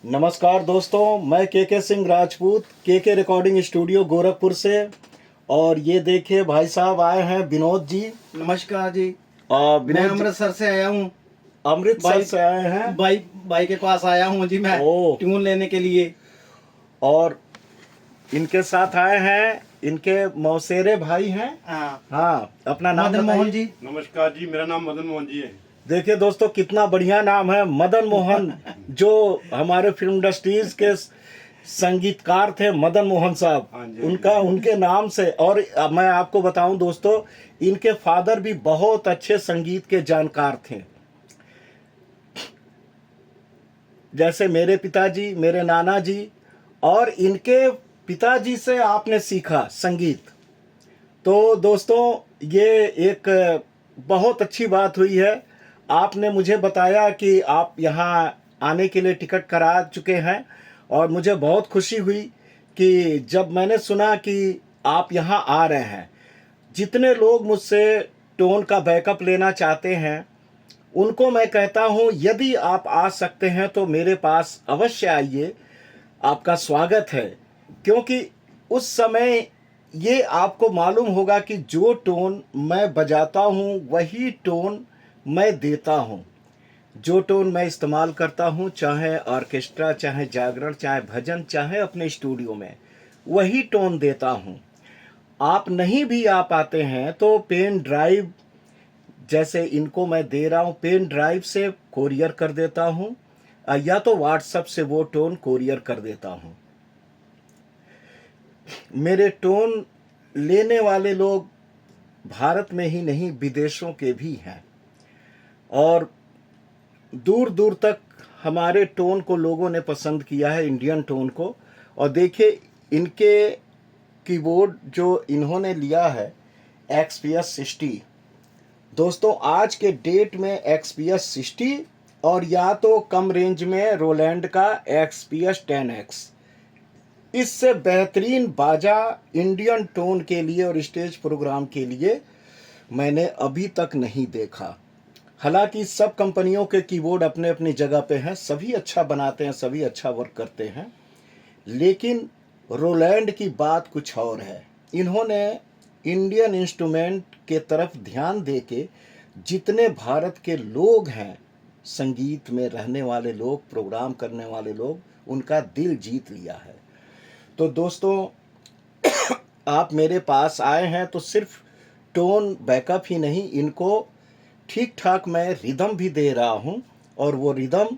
नमस्कार दोस्तों, मैं के सिंह राजपूत के रिकॉर्डिंग स्टूडियो गोरखपुर से। और ये देखिए भाई साहब आए हैं विनोद जी। नमस्कार जी। मैं विनोद जी अमृतसर से आया हूँ। अमृतसर भाई से आए हैं। भाई के पास आया हूँ जी मैं ओ, ट्यून लेने के लिए। और इनके साथ आए हैं, इनके मौसेरे भाई हैं। हाँ, हाँ, अपना नाम मदन मोहन बताइए। जी। नमस्कार जी, मेरा नाम मदन मोहन जी है। देखिए दोस्तों, कितना बढ़िया नाम है, मदन मोहन। जो हमारे फिल्म इंडस्ट्रीज के संगीतकार थे, मदन मोहन साहब, हाँ जी, उनका उनके नाम से। और मैं आपको बताऊं दोस्तों, इनके फादर भी बहुत अच्छे संगीत के जानकार थे। जैसे मेरे पिताजी, मेरे नाना जी, और इनके पिताजी से आपने सीखा संगीत। तो दोस्तों, ये एक बहुत अच्छी बात हुई है। आपने मुझे बताया कि आप यहाँ आने के लिए टिकट करा चुके हैं, और मुझे बहुत खुशी हुई कि जब मैंने सुना कि आप यहाँ आ रहे हैं। जितने लोग मुझसे टोन का बैकअप लेना चाहते हैं, उनको मैं कहता हूँ यदि आप आ सकते हैं तो मेरे पास अवश्य आइए, आपका स्वागत है। क्योंकि उस समय ये आपको मालूम होगा कि जो टोन मैं बजाता हूँ वही टोन मैं देता हूँ। जो टोन मैं इस्तेमाल करता हूँ, चाहे ऑर्केस्ट्रा, चाहे जागरण, चाहे भजन, चाहे अपने स्टूडियो में, वही टोन देता हूँ। आप नहीं भी आ पाते हैं तो पेन ड्राइव, जैसे इनको मैं दे रहा हूँ, पेन ड्राइव से कोरियर कर देता हूँ, या तो व्हाट्सएप से वो टोन कोरियर कर देता हूँ। मेरे टोन लेने वाले लोग भारत में ही नहीं, विदेशों के भी हैं, और दूर दूर तक हमारे टोन को लोगों ने पसंद किया है, इंडियन टोन को। और देखिए, इनके कीबोर्ड जो इन्होंने लिया है, XPS 60। दोस्तों, आज के डेट में XPS 60, और या तो कम रेंज में रोलैंड का XPS 10X, इससे बेहतरीन बाजा इंडियन टोन के लिए और स्टेज प्रोग्राम के लिए मैंने अभी तक नहीं देखा। हालांकि सब कंपनियों के कीबोर्ड अपने अपनी जगह पे हैं, सभी अच्छा बनाते हैं, सभी अच्छा वर्क करते हैं, लेकिन रोलैंड की बात कुछ और है। इन्होंने इंडियन इंस्ट्रूमेंट के तरफ ध्यान देके जितने भारत के लोग हैं, संगीत में रहने वाले लोग, प्रोग्राम करने वाले लोग, उनका दिल जीत लिया है। तो दोस्तों, आप मेरे पास आए हैं तो सिर्फ टोन बैकअप ही नहीं, इनको ठीक ठाक मैं रिदम भी दे रहा हूँ, और वो रिदम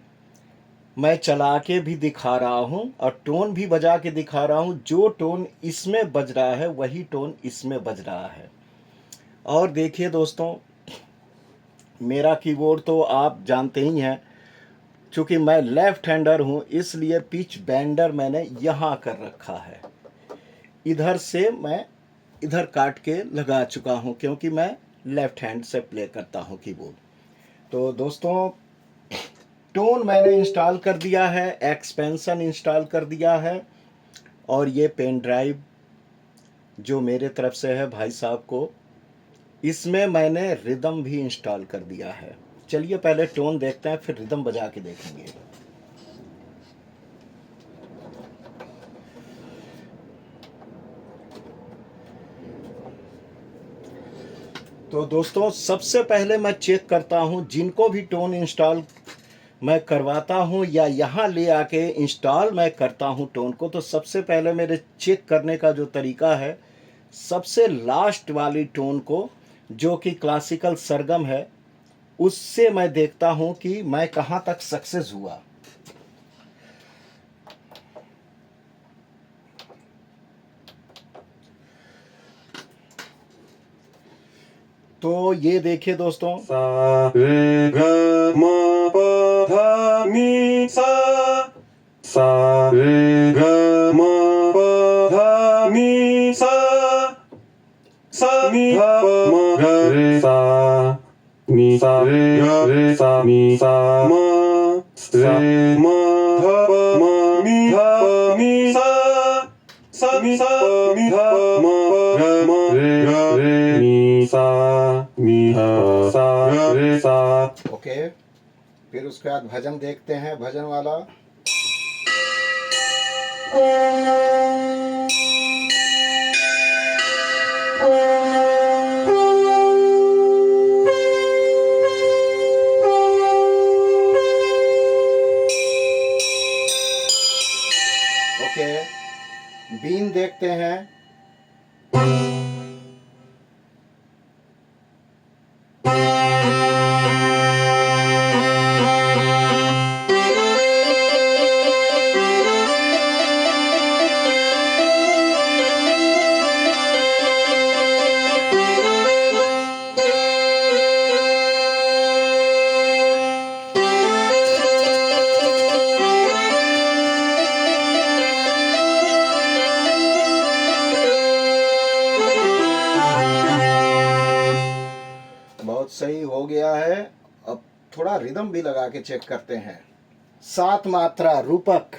मैं चला के भी दिखा रहा हूँ, और टोन भी बजा के दिखा रहा हूँ। जो टोन इसमें बज रहा है वही टोन इसमें बज रहा है। और देखिए दोस्तों, मेरा कीबोर्ड तो आप जानते ही हैं, चूँकि मैं लेफ्ट हैंडर हूँ, इसलिए पिच बेंडर मैंने यहाँ कर रखा है। इधर से मैं इधर काट के लगा चुका हूँ, क्योंकि मैं लेफ्ट हैंड से प्ले करता हूँ कीबोर्ड। तो दोस्तों, टोन मैंने इंस्टॉल कर दिया है, एक्सपेंशन इंस्टॉल कर दिया है, और ये पेन ड्राइव जो मेरे तरफ से है भाई साहब को, इसमें मैंने रिदम भी इंस्टॉल कर दिया है। चलिए पहले टोन देखते हैं, फिर रिदम बजा के देखेंगे। तो दोस्तों, सबसे पहले मैं चेक करता हूँ, जिनको भी टोन इंस्टॉल मैं करवाता हूँ या यहाँ ले आके इंस्टॉल मैं करता हूँ टोन को, तो सबसे पहले मेरे चेक करने का जो तरीका है, सबसे लास्ट वाली टोन को, जो कि क्लासिकल सरगम है, उससे मैं देखता हूँ कि मैं कहाँ तक सक्सेस हुआ। तो ये देखिए दोस्तों, सा रे ग म प ध नि सा रे ग म प ध नि सा नि ध प म ग रे सा रे ग रे सा म रे म ध प म नि ध प नि सा नि ध प म ग म रे ग रे नि सा रे सा। ओके, फिर उसके बाद भजन देखते हैं, भजन वाला। ओके, बीन देखते हैं। बहुत सही हो गया है। अब थोड़ा रिदम भी लगा के चेक करते हैं। 7 मात्रा रूपक।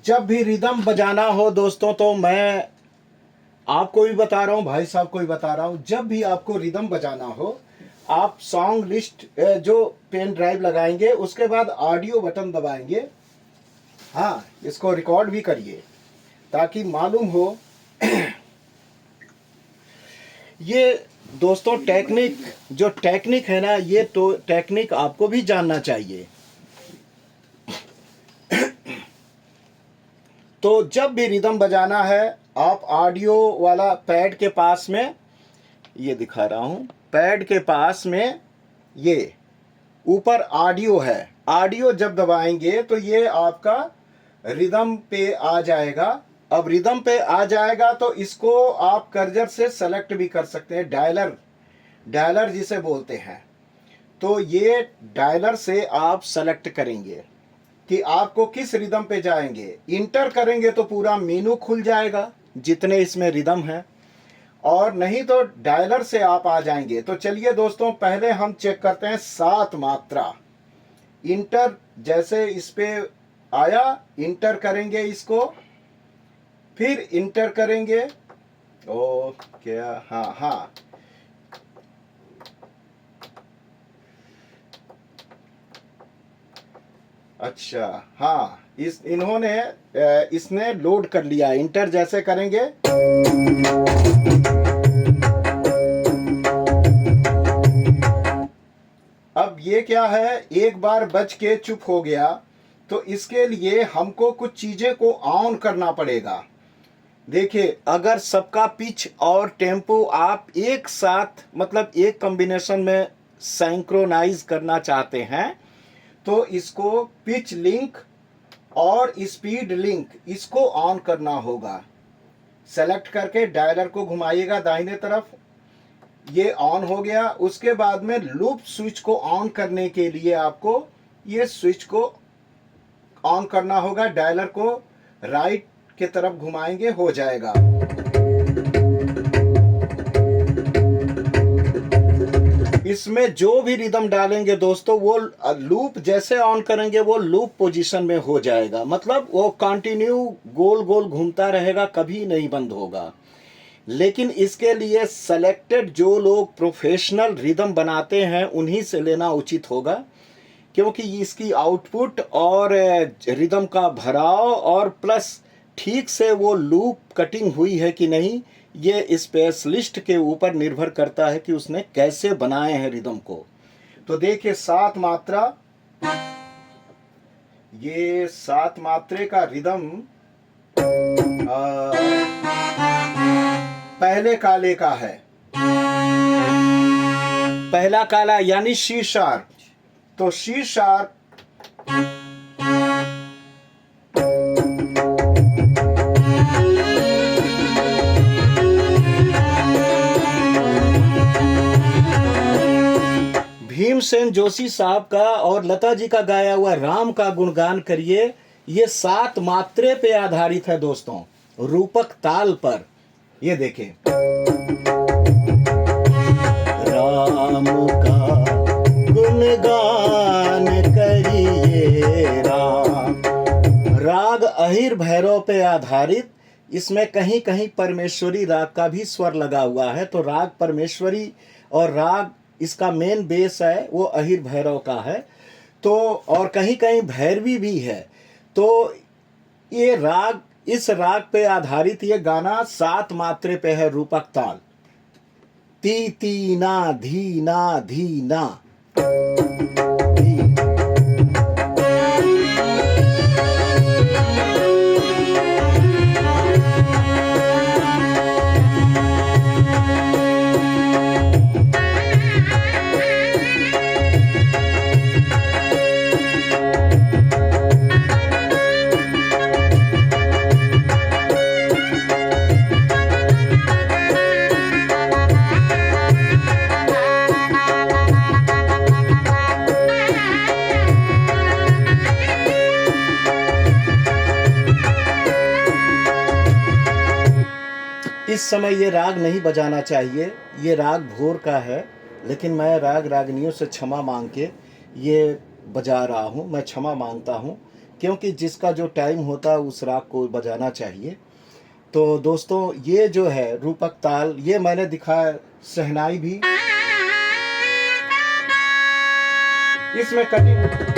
जब भी रिदम बजाना हो दोस्तों, तो मैं आपको भी बता रहा हूँ, भाई साहब को भी बता रहा हूँ, जब भी आपको रिदम बजाना हो, आप सॉन्ग लिस्ट जो पेन ड्राइव लगाएंगे, उसके बाद ऑडियो बटन दबाएंगे। हाँ, इसको रिकॉर्ड भी करिए ताकि मालूम हो। ये दोस्तों जो टेक्निक है ना, ये तो टेक्निक आपको भी जानना चाहिए। तो जब भी रिदम बजाना है, आप ऑडियो वाला पैड के पास में, ये दिखा रहा हूं, पैड के पास में ये ऊपर ऑडियो है। ऑडियो जब दबाएंगे तो ये आपका रिदम पे आ जाएगा। अब रिदम पे आ जाएगा तो इसको आप कर्सर से सेलेक्ट भी कर सकते हैं। डायलर जिसे बोलते हैं। तो ये डायलर से आप सेलेक्ट करेंगे कि आपको किस रिदम पे जाएंगे। इंटर करेंगे तो पूरा मेनू खुल जाएगा जितने इसमें रिदम हैं, और नहीं तो डायलर से आप आ जाएंगे। तो चलिए दोस्तों, पहले हम चेक करते हैं 7 मात्रा। इंटर जैसे इस पे आया, इंटर करेंगे इसको, फिर इंटर करेंगे। ओ क्या, हाँ हाँ, अच्छा हाँ, इसने लोड कर लिया। इंटर जैसे करेंगे, अब ये क्या है, एक बार बज के चुप हो गया। तो इसके लिए हमको कुछ चीजें को ऑन करना पड़ेगा। देखिए, अगर सबका पिच और टेम्पो आप एक साथ, मतलब एक कॉम्बिनेशन में सिंक्रोनाइज करना चाहते हैं, तो इसको पिच लिंक और स्पीड लिंक इसको ऑन करना होगा। सेलेक्ट करके डायलर को घुमाइएगा दाहिने तरफ, ये ऑन हो गया। उसके बाद में लूप स्विच को ऑन करने के लिए आपको ये स्विच को ऑन करना होगा। डायलर को राइट के तरफ घुमाएंगे, हो जाएगा। इसमें जो भी रिदम डालेंगे दोस्तों, वो लूप जैसे ऑन करेंगे वो लूप पोजीशन में हो जाएगा। मतलब वो कंटिन्यू गोल गोल घूमता रहेगा, कभी नहीं बंद होगा। लेकिन इसके लिए सेलेक्टेड जो लोग प्रोफेशनल रिदम बनाते हैं उन्हीं से लेना उचित होगा, क्योंकि इसकी आउटपुट और रिदम का भराव और प्लस ठीक से वो लूप कटिंग हुई है कि नहीं, ये स्पेशलिस्ट के ऊपर निर्भर करता है कि उसने कैसे बनाए हैं रिदम को। तो देखिए 7 मात्रा, ये 7 मात्रे का रिदम पहले काले का है। पहला काला यानी सी शार्प। तो सी शार्प, भीमसेन जोशी साहब का और लता जी का गाया हुआ राम का गुणगान करिए। ये 7 मात्रे पे आधारित है दोस्तों, रूपक ताल पर। ये देखें, राम का गुणगान करिए राम। राग अहिर भैरव पे आधारित, इसमें कहीं कहीं परमेश्वरी राग का भी स्वर लगा हुआ है। तो राग परमेश्वरी और राग इसका मेन बेस है वो अहिर भैरव का है। तो और कहीं कहीं भैरवी भी है। तो ये राग, इस राग पे आधारित ये गाना 7 मात्रे पे है, रूपक ताल। ती ती ना धी ना धी ना धी। इस समय ये राग नहीं बजाना चाहिए, ये राग भोर का है, लेकिन मैं राग रागनियों से क्षमा मांग के ये बजा रहा हूँ। मैं क्षमा मांगता हूँ, क्योंकि जिसका जो टाइम होता है उस राग को बजाना चाहिए। तो दोस्तों, ये जो है रूपक ताल, ये मैंने दिखाया। शहनाई भी इसमें कटिंग।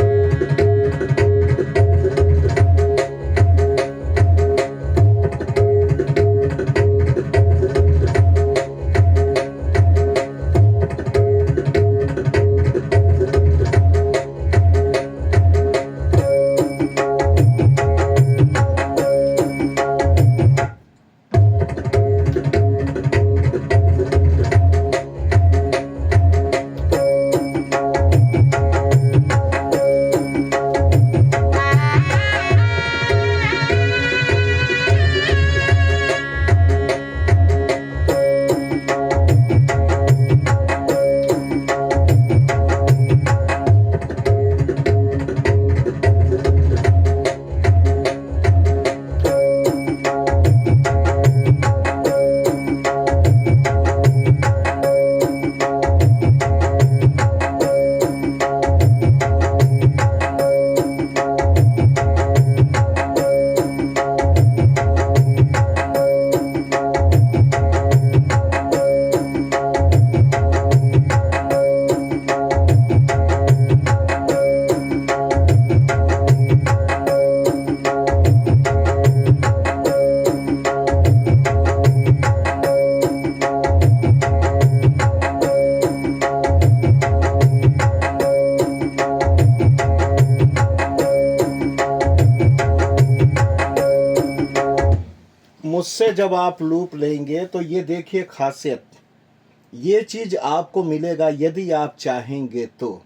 मुझसे जब आप लूप लेंगे तो ये देखिए खासियत, ये चीज़ आपको मिलेगा यदि आप चाहेंगे तो।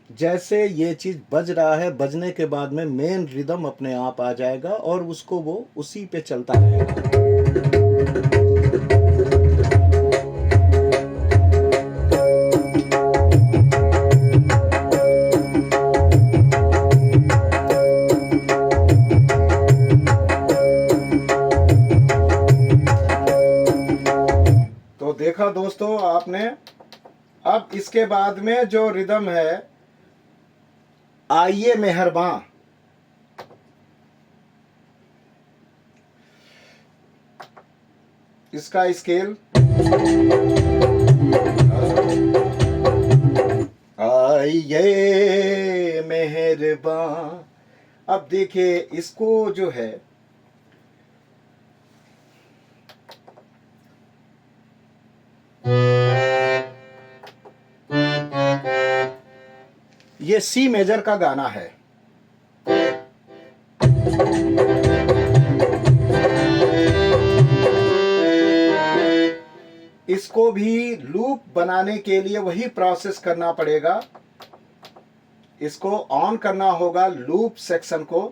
जैसे ये चीज़ बज रहा है, बजने के बाद में मेन रिदम अपने आप आ जाएगा और उसको वो उसी पे चलता रहेगा। देखा दोस्तों आपने। अब इसके बाद में जो रिदम है, आइए मेहरबान, इसका स्केल आइए मेहरबान। अब देखिए इसको जो है ये सी मेजर का गाना है। इसको भी लूप बनाने के लिए वही प्रोसेस करना पड़ेगा। इसको ऑन करना होगा लूप सेक्शन को।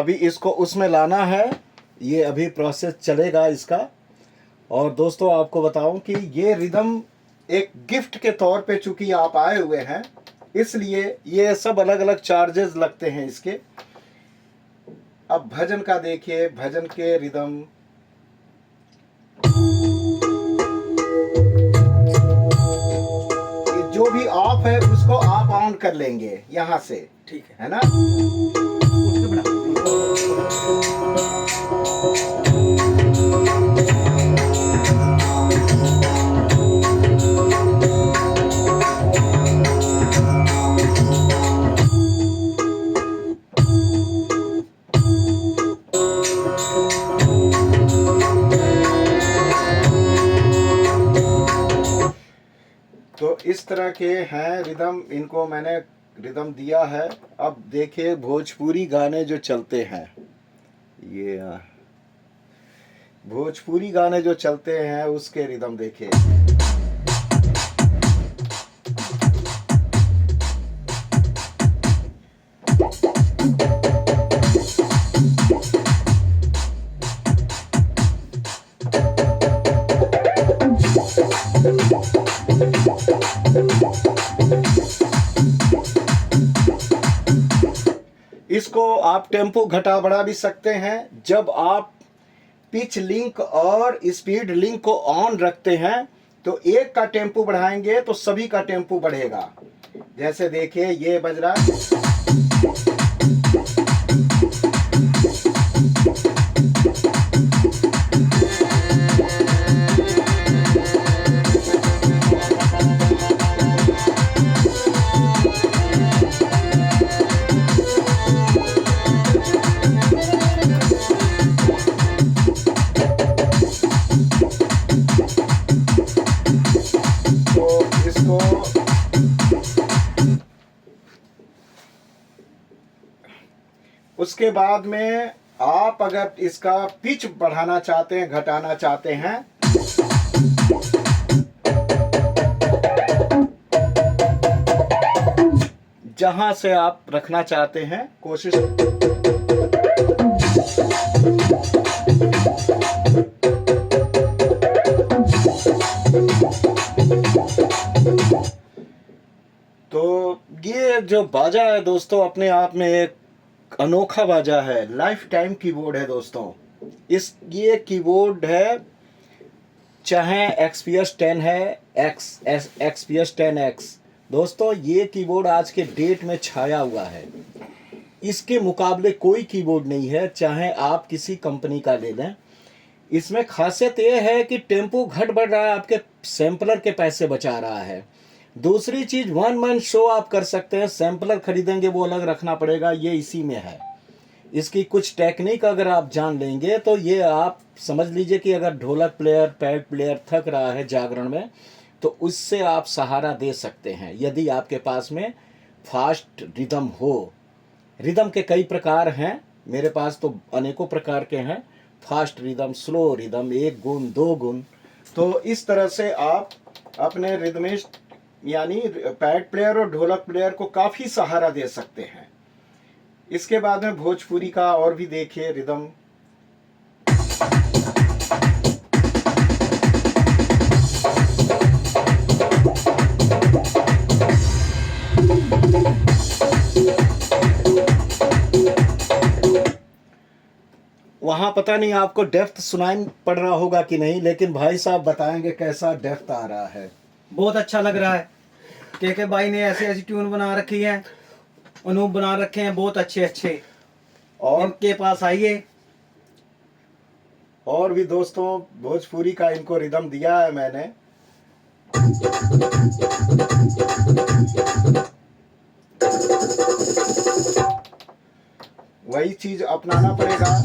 अभी इसको उसमें लाना है, ये अभी प्रोसेस चलेगा इसका। और दोस्तों आपको बताऊं कि ये रिदम एक गिफ्ट के तौर पे चूंकि आप आए हुए हैं, इसलिए ये सब अलग अलग चार्जेस लगते हैं इसके। अब भजन का देखिए, भजन के रिदम जो भी ऑफ है उसको आप ऑन कर लेंगे यहाँ से, ठीक है ना। उसके बना तो इस तरह के हैं रिदम, इनको मैंने रिदम दिया है। अब देखिए भोजपुरी गाने जो चलते हैं, ये भोजपुरी गाने जो चलते हैं उसके रिदम देखिए। इसको आप टेम्पो घटा बढ़ा भी सकते हैं। जब आप पिच लिंक और स्पीड लिंक को ऑन रखते हैं तो एक का टेम्पो बढ़ाएंगे तो सभी का टेम्पो बढ़ेगा। जैसे देखिए ये बज रहा है, उसके बाद में आप अगर इसका पिच बढ़ाना चाहते हैं, घटाना चाहते हैं, जहां से आप रखना चाहते हैं कोशिश। तो ये जो बाजा है दोस्तों अपने आप में एक अनोखा बाजा है, लाइफ टाइम कीबोर्ड है दोस्तों। ये कीबोर्ड है, चाहे XPS 10 है, XPS 10X। दोस्तों ये कीबोर्ड आज के डेट में छाया हुआ है, इसके मुकाबले कोई कीबोर्ड नहीं है, चाहे आप किसी कंपनी का ले लें। इसमें खासियत ये है कि टेम्पो घट बढ़ रहा है, आपके सैम्पलर के पैसे बचा रहा है। दूसरी चीज, वन मैन शो आप कर सकते हैं, सैम्पलर खरीदेंगे वो अलग रखना पड़ेगा, ये इसी में है। इसकी कुछ टेक्निक अगर आप जान लेंगे तो ये आप समझ लीजिए कि अगर ढोलक प्लेयर, पैड प्लेयर थक रहा है जागरण में तो उससे आप सहारा दे सकते हैं, यदि आपके पास में फास्ट रिदम हो। रिदम के कई प्रकार हैं, मेरे पास तो अनेकों प्रकार के हैं, फास्ट रिदम, स्लो रिदम, 1 गुण 2 गुण। तो इस तरह से आप अपने रिदमिस्ट यानी पैड प्लेयर और ढोलक प्लेयर को काफ़ी सहारा दे सकते हैं। इसके बाद में भोजपुरी का और भी देखिए रिदम। वहाँ पता नहीं आपको डेप्थ सुनाई पड़ रहा होगा कि नहीं, लेकिन भाई साहब बताएंगे कैसा डेप्थ आ रहा है। बहुत अच्छा लग रहा है। के भाई ने ऐसी ऐसी ट्यून बना रखी है, अनूप बना रखे हैं बहुत अच्छे अच्छे, और इनके पास आइए। और भी दोस्तों भोजपुरी का इनको रिदम दिया है मैंने। वही चीज अपनाना पड़ेगा।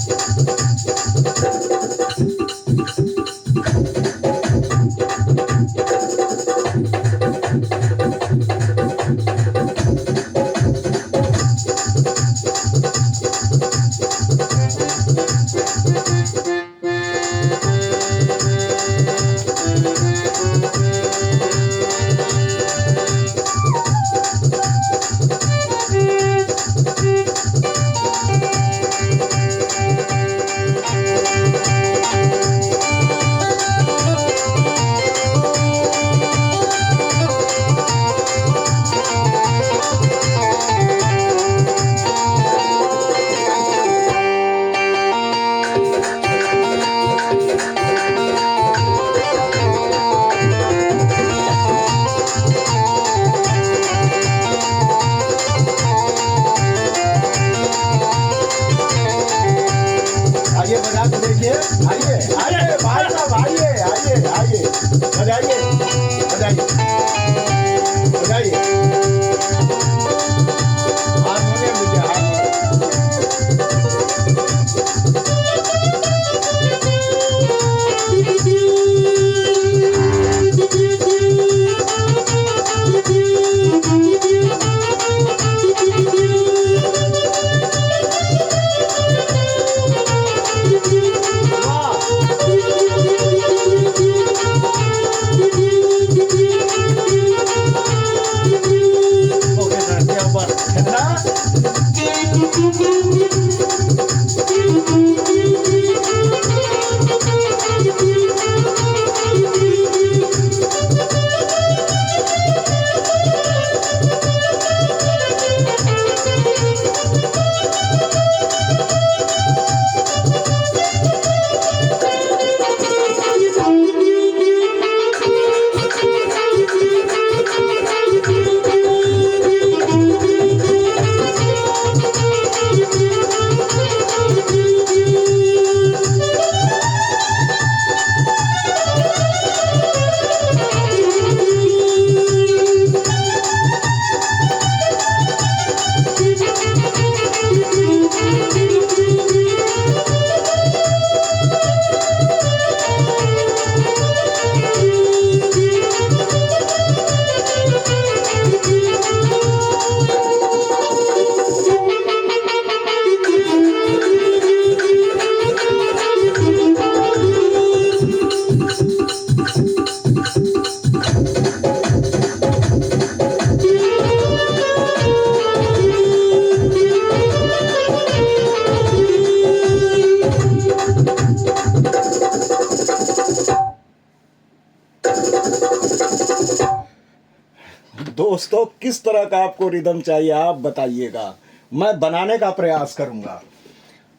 दोस्तों किस तरह का आपको रिदम चाहिए आप बताइएगा, मैं बनाने का प्रयास करूंगा।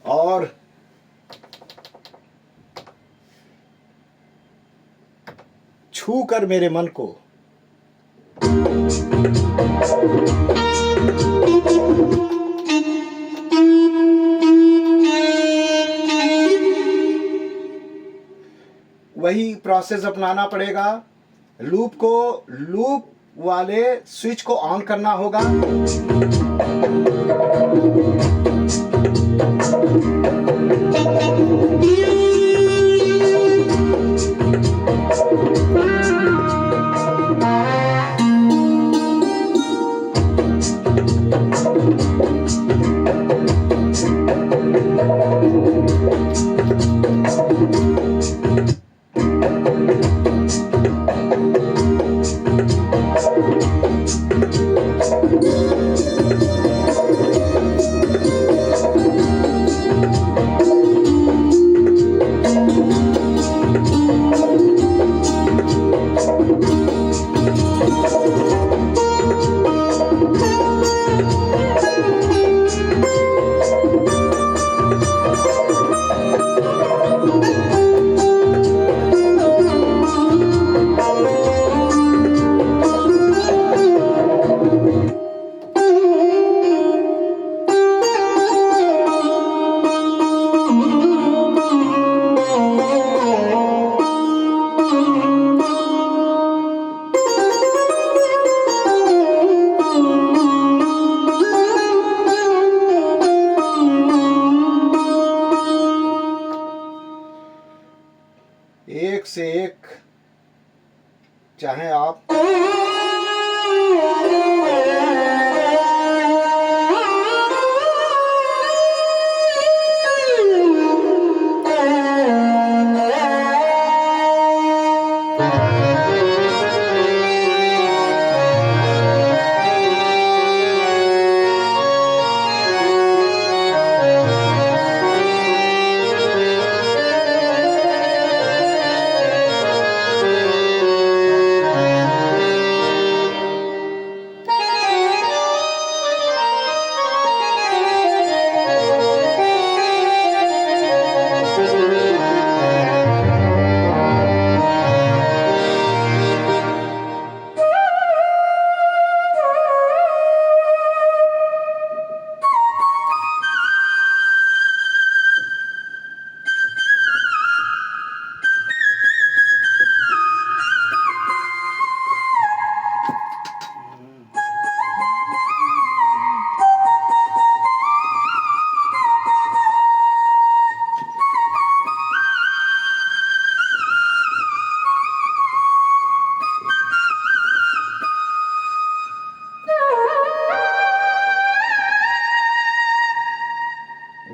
और छू कर मेरे मन को वही प्रोसेस अपनाना पड़ेगा। लूप वाले स्विच को ऑन करना होगा। एक से एक चाहे आप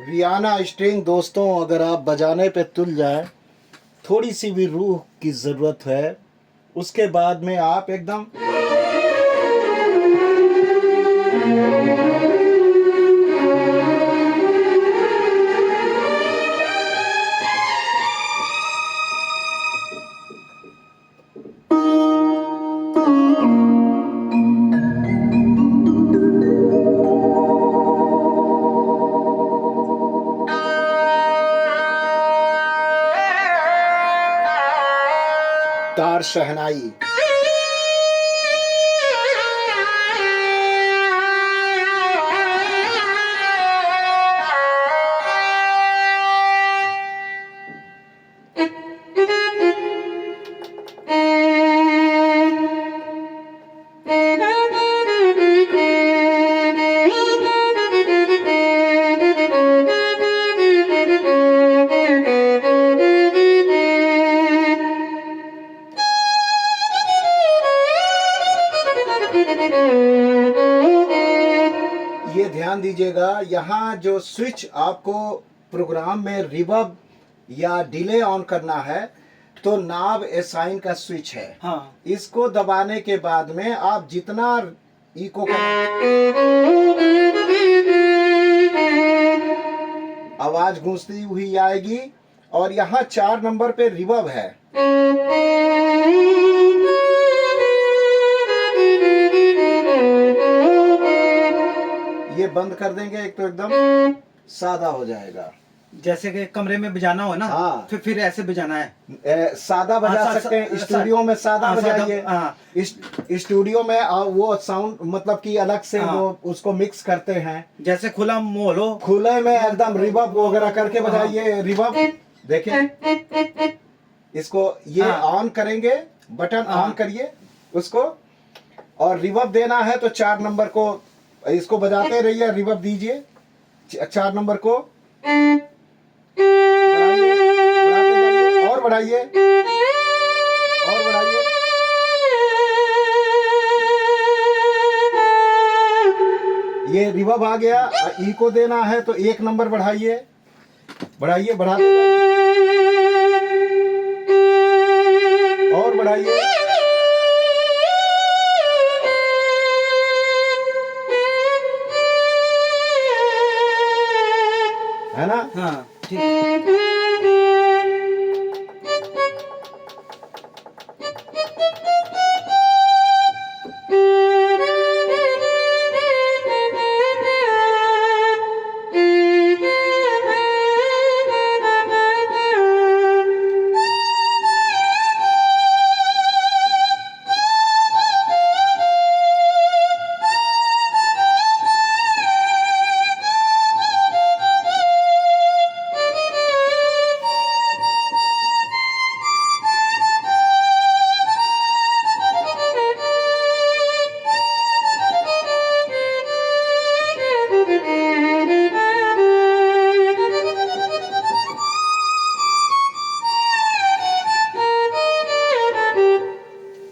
वियाना स्ट्रिंग दोस्तों अगर आप बजाने पे तुल जाए, थोड़ी सी भी रूह की ज़रूरत है, उसके बाद में आप एकदम तार शहनाई ये ध्यान दीजिएगा, यहाँ जो स्विच आपको प्रोग्राम में रिवर्ब या डिले ऑन करना है तो नाब एसाइन का स्विच है। हाँ। इसको दबाने के बाद में आप जितना इको का आवाज गूंजती हुई आएगी और यहाँ 4 नंबर पे रिवर्ब है। ये बंद कर देंगे एक तो एकदम सादा हो जाएगा। जैसे कि कमरे में बजाना हो ना, हाँ। फिर ऐसे बजाना है। सादा बजा हाँ, सकते हैं, स्टूडियो में सादा हाँ, बजाइए। हाँ। स्टूडियो में वो साउंड मतलब कि अलग से हाँ। वो उसको मिक्स करते हैं। जैसे खुला माहौल हो, खुले में एकदम रिवर्ब वगैरह करके बजाइए। रिवर्ब देखें, इसको ये हाँ। ऑन करेंगे, बटन हाँ। ऑन करिए उसको, और रिवर्ब देना है तो 4 नंबर को इसको बजाते रहिए, रिवर्ब दीजिए 4 नंबर को, बढ़ाइए, बढ़ाते जाइए, और बढ़ाइए, और बढ़ाइए। ये रिवर्ब आ गया। ई को देना है तो 1 नंबर बढ़ाइए, बढ़ाइए, बढ़ाते जाइए, और बढ़ाइए। है ना? हाँ ठीक।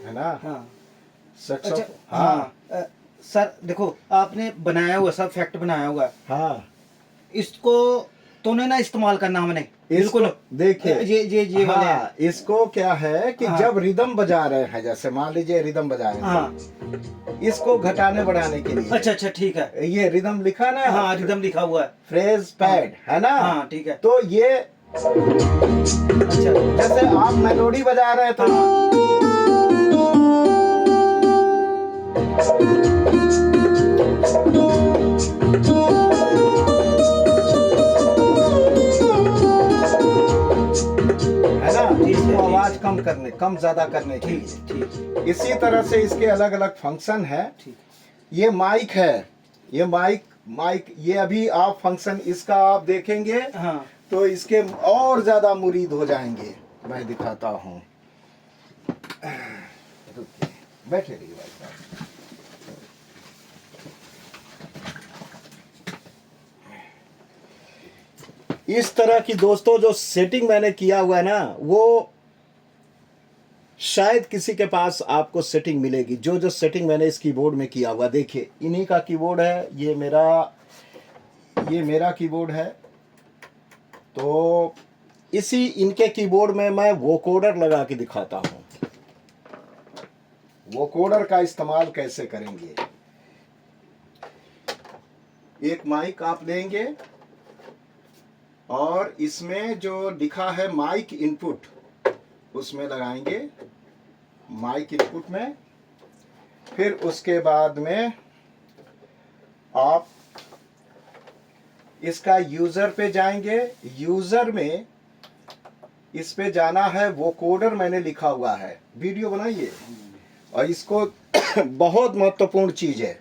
है ना? हाँ सक्सो अच्छा। हाँ हाँ सर देखो, आपने बनाया हुआ सब फैक्ट बनाया हुआ है, हाँ। इसको तो नहीं ना इस्तेमाल करना हमने, इसको बिल्कुल। देखिए, ये वाले हैं। हाँ, इसको क्या है कि हाँ। जब रिदम बजा रहे हैं, जैसे मान लीजिए रिदम बजा रहे हैं, हाँ इसको घटाने बढ़ाने के लिए अच्छा अच्छा ठीक है। ये रिदम लिखा ना, हाँ रिदम लिखा हुआ है। फ्रेज पैड है ना? हाँ ठीक है। तो ये अच्छा जैसे आप मेलोडी बजा रहे हैं तो है ना, ठीक है, इसको ठीक। आवाज कम ज्यादा करने के लिए। ठीक इसी तरह से इसके अलग अलग फंक्शन है। ठीक। ये माइक है, ये माइक ये अभी आप फंक्शन इसका आप देखेंगे हाँ तो इसके और ज्यादा मुरीद हो जाएंगे। मैं दिखाता हूँ, बैठे रहिए भाई साहब। इस तरह की दोस्तों जो सेटिंग मैंने किया हुआ है ना, वो शायद किसी के पास आपको सेटिंग मिलेगी। जो सेटिंग मैंने इस कीबोर्ड में किया हुआ, देखिए इन्हीं का कीबोर्ड है, ये मेरा कीबोर्ड है। तो इसी इनके कीबोर्ड में मैं वोकोडर लगा के दिखाता हूँ। वोकोडर का इस्तेमाल कैसे करेंगे। एक माइक आप लेंगे और इसमें जो लिखा है माइक इनपुट, उसमें लगाएंगे, माइक इनपुट में। फिर उसके बाद में आप इसका यूजर पे जाएंगे। यूजर में इस पे जाना है, वोकोडर मैंने लिखा हुआ है, वीडियो बनाइए। और इसको बहुत महत्वपूर्ण चीज है,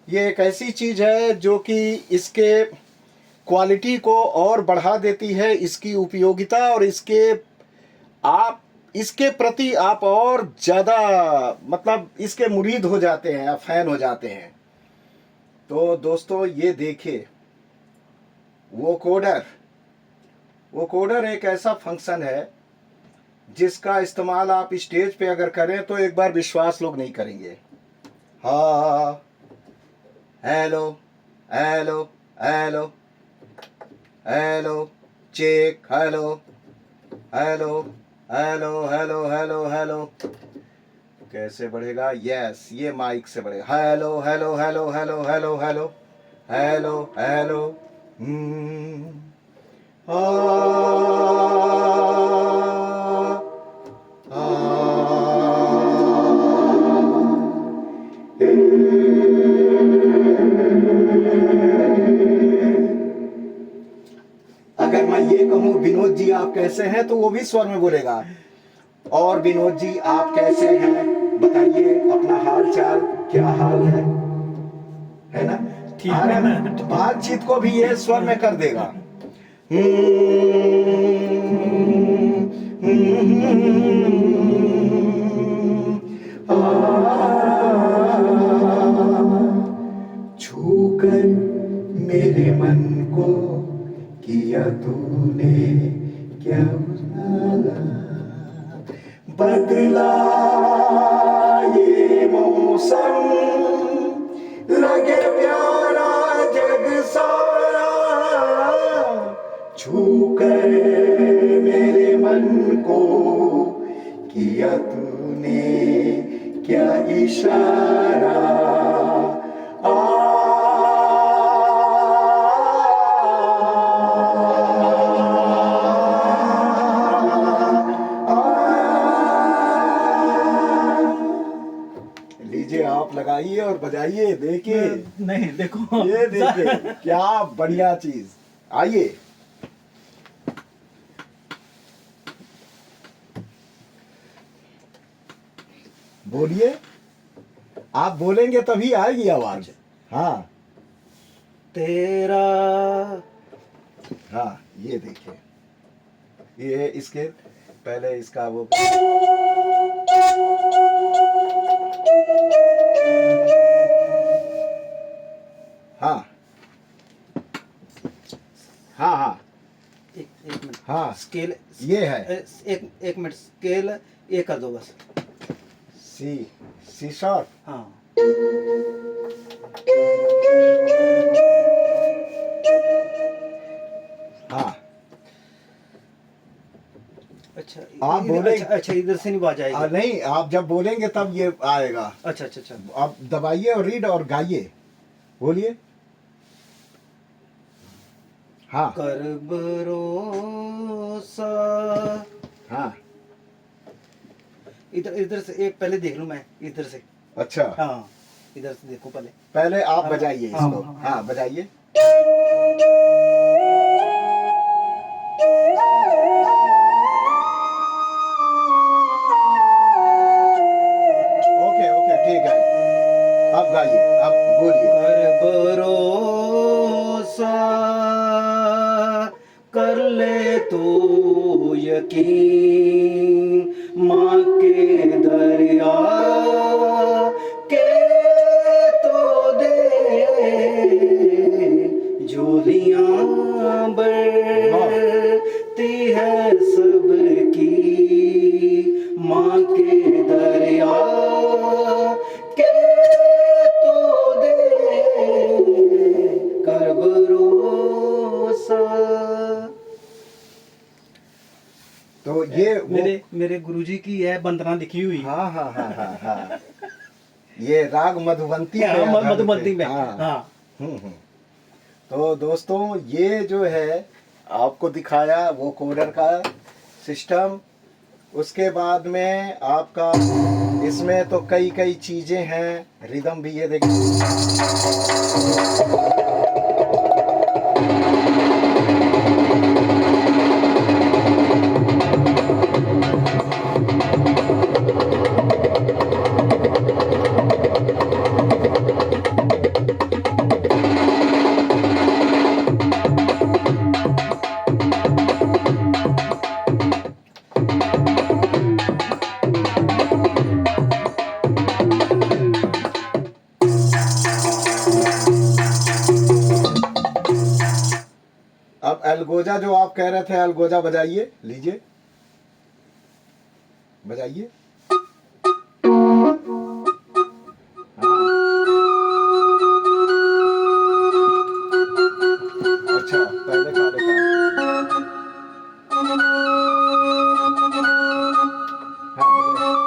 ये एक ऐसी चीज है जो कि इसके क्वालिटी को और बढ़ा देती है, इसकी उपयोगिता, और इसके प्रति आप और ज़्यादा मतलब इसके मुरीद हो जाते हैं, आप फैन हो जाते हैं। तो दोस्तों ये देखिए, वोकोडर एक ऐसा फंक्शन है जिसका इस्तेमाल आप स्टेज पे अगर करें तो एक बार विश्वास लोग नहीं करेंगे। हाँ, hello hello hello hello check, hello hello hello hello hello hello, कैसे बढ़ेगा? यस, ये माइक से बढ़ेगा। Hello hello hello hello hello hello hello hello. ये कहूँ विनोद जी आप कैसे हैं, तो वो भी स्वर में बोलेगा। और विनोद जी आप कैसे हैं, बताइए अपना हाल चाल, क्या हाल है ना? ठीक है ना? बातचीत को भी ये स्वर में कर देगा। छूकर मेरे मन को किया तूने क्या उजाला, बदला ये मौसम, लगे प्यारा जग सारा, छूकर मेरे मन को किया तूने क्या इशारा। लीजिए आप लगाइए और बजाइए, देखिए नहीं देखो, ये देखिए क्या बढ़िया चीज। आइए बोलिए, आप बोलेंगे तभी आएगी आवाज। हाँ तेरा हाँ, ये देखिए, ये इसके पहले इसका वो हाँ हाँ हाँ एक मिनट, हाँ स्केल ये है एक मिनट, स्केल ये कर दो बस। सी सी शॉर्ट। हाँ हाँ अच्छा, आप बोले- अच्छा इधर से नहीं आवाज आएगी। नहीं, आप जब बोलेंगे तब ये आएगा। अच्छा अच्छा अच्छा, आप दबाइए और रीड और गाइए, बोलिए। हाँ कर भरोसा। हाँ इधर इधर से एक पहले देख लूं मैं, इधर से। अच्छा, हाँ इधर से देखो पहले। पहले आप हाँ, बजाइए हाँ, इसको। हाँ, हाँ बजाइए। ओके ओके ठीक है, अब गाइए, अब बोलिए। कर भरोसा, कर ले तो यकीन, माँ के दरिया के तो दे, झोलियाँ भरती है सबकी, माँ के दरिया के तो दे, कर भरोसा। तो ये मेरे गुरुजी की है वंदना लिखी हुई। हाँ हाँ हाँ हाँ हाँ, ये राग मधुबंती पे हाँ, आधारित है। मधुमती में। हाँ हाँ हम्म। तो दोस्तों ये जो है आपको दिखाया वो कोडर का सिस्टम। उसके बाद में आपका इसमें तो कई कई चीजें हैं, रिदम भी ये देखिए। अब अलगोजा जो आप कह रहे थे, अलगोजा बजाइए, लीजिए बजाइए। अच्छा पहले काले कान। हाँ, बजाइए।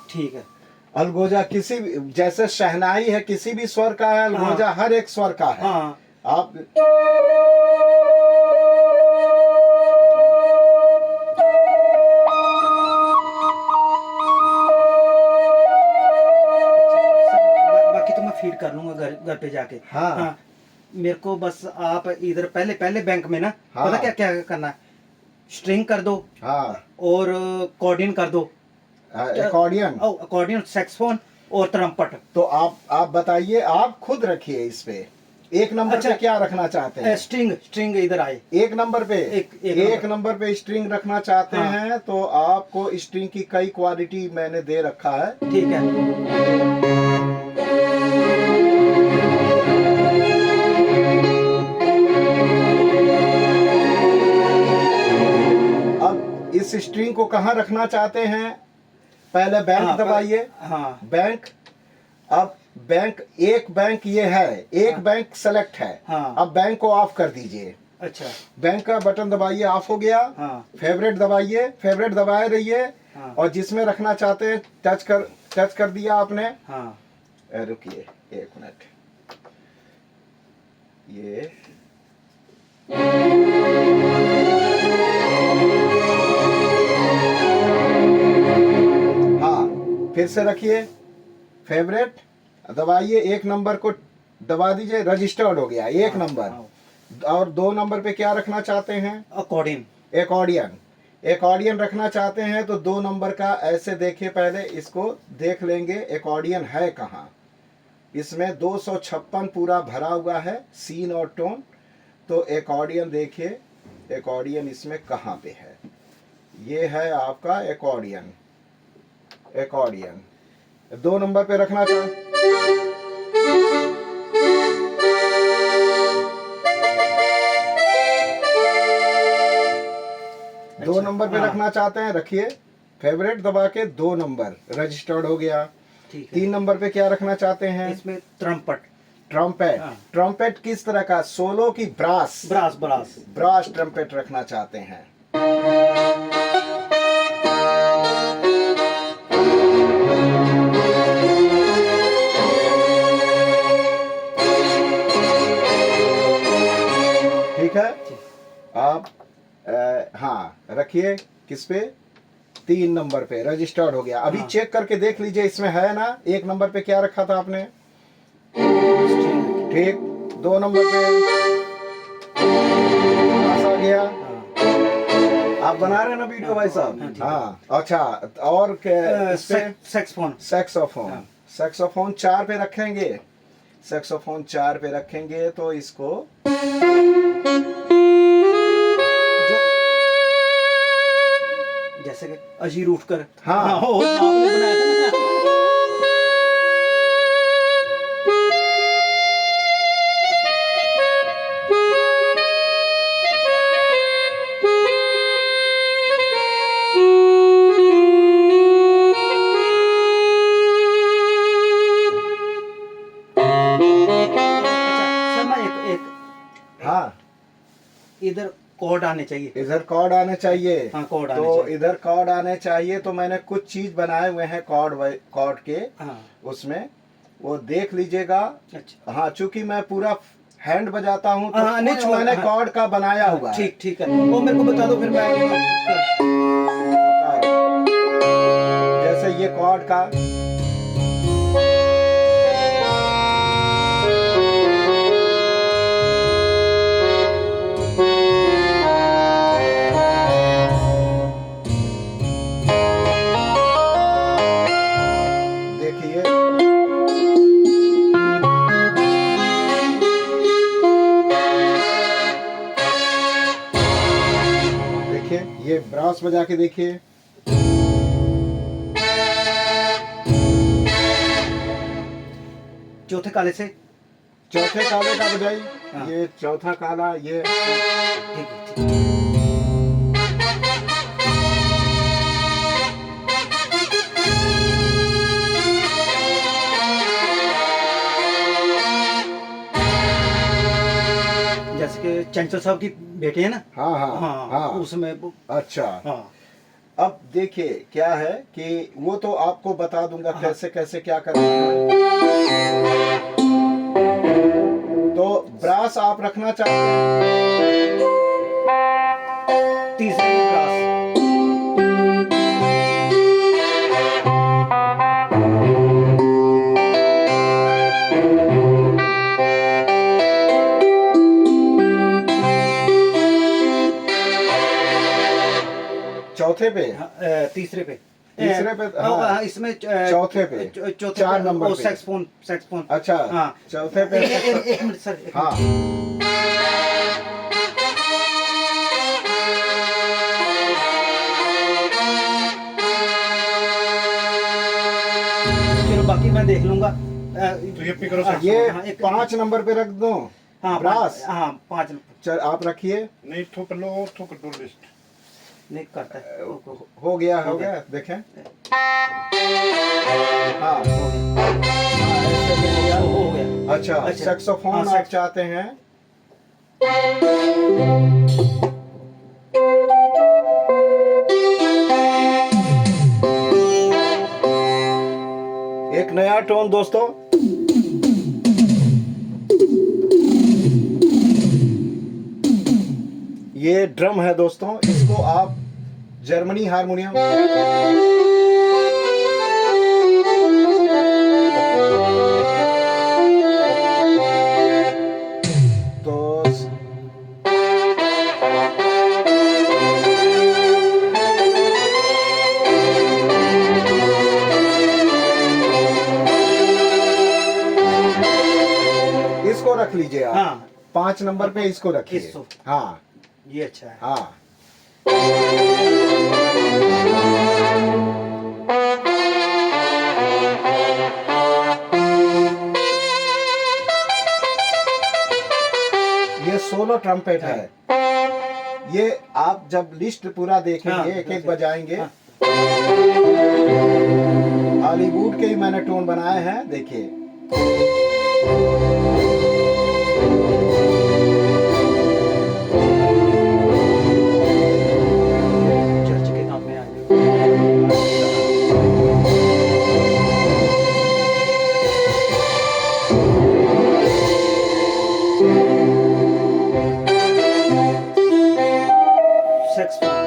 ठीक है। अलगोजा किसी भी, जैसे शहनाई है किसी भी स्वर का है, अलगोजा हर एक स्वर का है। हाँ आप घर पे जाके। हाँ। मेरे को बस आप इधर पहले बैंक में ना, हाँ। पता क्या क्या करना है, स्ट्रिंग कर दो हाँ और कॉर्डिन कर दो, अकॉर्डियन। अकॉर्डियन, सैक्सोफोन और ट्रम्पट। तो आप बताइए, आप खुद रखिए इस पे। एक नंबर अच्छा, पे क्या रखना चाहते हैं? स्ट्रिंग इधर आए। एक नंबर पे एक नंबर पे स्ट्रिंग रखना चाहते हाँ। हैं तो आपको स्ट्रिंग की कई क्वालिटी मैंने दे रखा है। ठीक है। अब इस स्ट्रिंग को कहाँ रखना चाहते हैं? पहले बैंक हाँ, दबाइए। हाँ बैंक, अब बैंक, एक बैंक ये है, एक हाँ। बैंक सेलेक्ट है। हाँ। अब बैंक को ऑफ कर दीजिए। अच्छा। बैंक का बटन दबाइए, ऑफ हो गया। हाँ। फेवरेट दबाइए, फेवरेट दबाए रहिए। हाँ। और जिसमें रखना चाहते हैं टच कर दिया आपने। हाँ। रुकिए 1 मिनट, ये हाँ, फिर से रखिए, फेवरेट दबाइए, 1 नंबर को दबा दीजिए, रजिस्टर्ड हो गया 1 नंबर। हाँ। और 2 नंबर पे क्या रखना चाहते हैं? अकॉर्डिन। एकॉर्डियन रखना चाहते हैं तो 2 नंबर का ऐसे देखिए, पहले इसको देख लेंगे एकॉर्डियन है कहाँ। इसमें 256 पूरा भरा हुआ है, सीन और टोन। तो एकॉर्डियन देखिए, एकॉर्डियन इसमें कहाँ पे है? ये है आपका एकॉर्डियन। 2 नंबर पे रखना चाहते, दो अच्छा, नंबर पे हाँ। रखना चाहते हैं, रखिए, फेवरेट दबा के 2 नंबर रजिस्टर्ड हो गया। ठीक है। 3 नंबर पे क्या रखना चाहते हैं? इसमें ट्रम्पट। ट्रम्पेट। हाँ। ट्रम्पेट किस तरह का? सोलो की ब्रास ब्रास। ब्रास ट्रम्पेट रखना चाहते हैं। ठीक है। आप हाँ रखिए, किस पे? 3 नंबर पे रजिस्टर्ड हो गया। अभी हाँ। चेक करके देख लीजिए इसमें है ना। 1 नंबर पे क्या रखा था आपने? ठीक। 2 नंबर पे पास आ गया। हाँ। आप बना रहे हैं ना वीडियो भाई साहब? हाँ, ठीक है। हाँ अच्छा। और इस पे सैक्सोफोन। सैक्सोफोन। हाँ। सैक्सोफोन 4 पे रखेंगे। सैक्सोफोन 4 पे रखेंगे तो इसको जो जैसे कि अजीर उठकर। हाँ। वो आपने बनाया था ना। अच्छा शर्मा, एक हाँ, इधर कॉर्ड आने चाहिए। इधर कॉर्ड आने चाहिए। हाँ, कॉर्ड आने तो चाहिए। इधर कॉर्ड आने चाहिए। तो मैंने कुछ चीज बनाए हुए हैं कॉर्ड के हाँ। उसमें, वो देख लीजिएगा। अच्छा। हाँ, चूंकि मैं पूरा हैंड बजाता हूँ तो हाँ, नहीं, कुछ मैंने हाँ। कॉर्ड का बनाया हुआ है। ठीक है, वो मेरे को बता दो फिर मैं। जैसे ये कॉर्ड का, देखिए देखिए, ये ब्रास बजा के देखिए। चौथे काले से। चौथे काले का बजाई। हाँ। ये चौथा काला, ये ठीक है। जैसे कि चंचल साहब की बेटी है ना। हाँ हाँ हाँ, हाँ। उसमें अच्छा। हाँ। अब देखिए क्या है कि वो तो आपको बता दूंगा हाँ। कैसे कैसे क्या करना है। तो ब्रास आप रखना चाहते हैं, तीसरे में ब्रास। चौथे पे, तीसरे पे, तीसरे पे, हाँ। इसमें चौथे पे, चौथे 4 नंबर पे। Saxophone, saxophone. अच्छा, हाँ। चौथे पे एक मिनट सर, एक हाँ। मिनट। चलो बाकी मैं देख लूंगा। तो ये पिक करो हाँ, saxophone। हाँ, 5 नंबर पे रख दो। हाँ, ब्रास। हाँ 5 चल आप रखिए। नहीं थोक लो, थोक दो लिस्ट। नहीं करता है। हो गया, हो हो गया। गया, देखें। हाँ, हो गया, ऐसे में हो गया। हो गया। अच्छा, अच्छा। सैक्सोफोन हाँ, आप सैक्स- चाहते हैं। एक नया टोन दोस्तों। ये ड्रम है दोस्तों, इसको आप जर्मनी हारमोनियम, तो इसको रख लीजिए आप। हाँ 5 नंबर पे इसको रखिए। इसको। हाँ ये अच्छा है। हाँ। ये सोलो ट्रम्पेट है। ये आप जब लिस्ट पूरा देखेंगे, हाँ, एक एक अच्छा। बजाएंगे। हाँ। हॉलीवुड के ही मैंने टोन बनाए हैं, देखिए। चर्च के काम में आएंगे। सैक्सोफोन।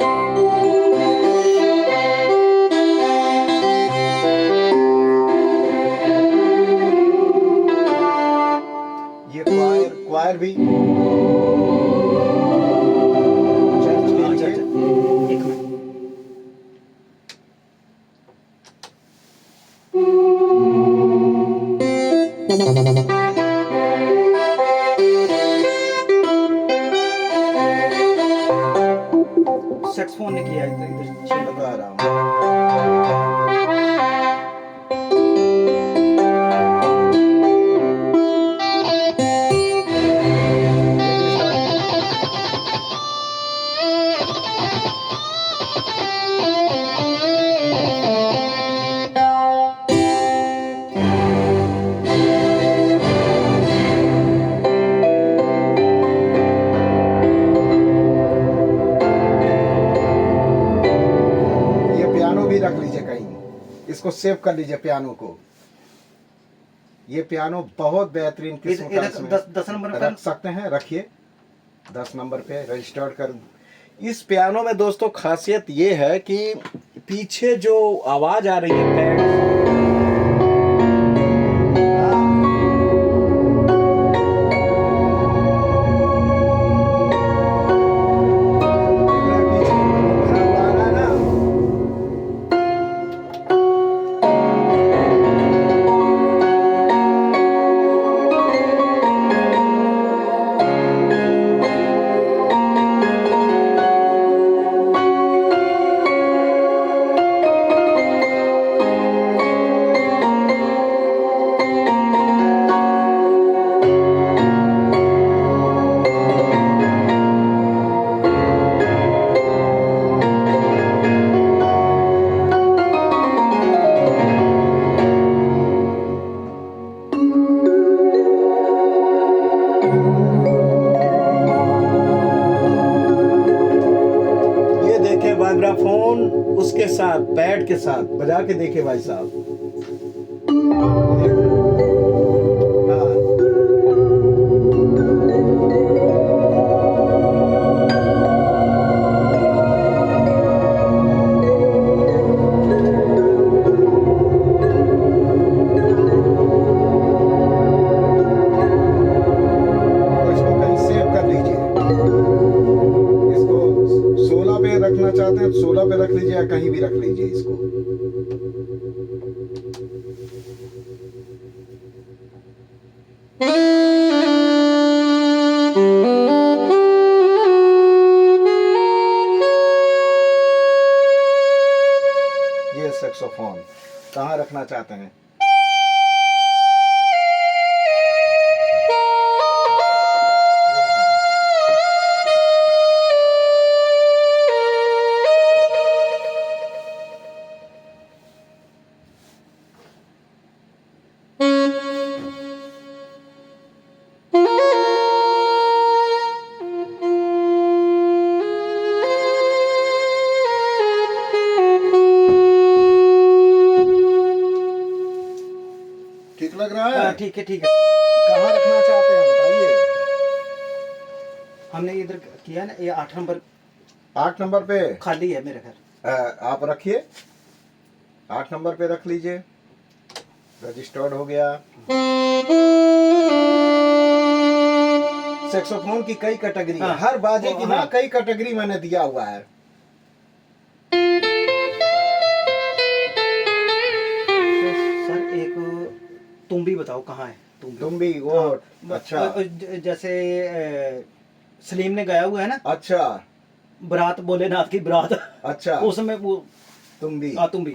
ये क्वायर, क्वायर भी चर्च के अच्छा, लिए। अच्छा। एक मिनट। सैक्सोफोन ने किया इधर इधर छह लगा। बता रहा हूँ। ये पियानो भी रख लीजिए कहीं, इसको सेव कर लीजिए पियानो को। ये पियानो बहुत बेहतरीन किस्म का, इधर इसमें 10 नंबर पे रख सकते हैं, रखिए। 10 नंबर पे रजिस्टर्ड कर। इस पियानो में दोस्तों खासियत ये है कि पीछे जो आवाज आ रही है पैड, वाइब्राफोन उसके साथ, पैड के साथ बजा के देखे भाई साहब। हाँ। इसको कहीं सेव कर लीजिए। इसको 16 पे रखना चाहते हैं तो 16 पे रख लीजिए या कहीं भी रख लीजिए इसको। ये सैक्सोफोन कहाँ रखना चाहते हैं? ठीक लग रहा है? हाँ, ठीक है ठीक है। कहाँ रखना चाहते हैं बताइए। हमने इधर किया ना, ये 8 नंबर 8 नंबर पे खाली है मेरे घर। आप रखिए, 8 नंबर पे रख लीजिए। रजिस्टर्ड हो गया। सैक्सोफोन की कई कैटेगरी है, हाँ, हर बाजे की ना हाँ। कई कैटेगरी मैंने दिया हुआ है। सर एक तुम भी बताओ कहाँ है तुम भी? तुम भी वो हाँ, अच्छा जैसे सलीम ने गाया हुआ है ना, अच्छा बारात भोलेनाथ की बारात, अच्छा उसमें वो तुम भी तुम भी।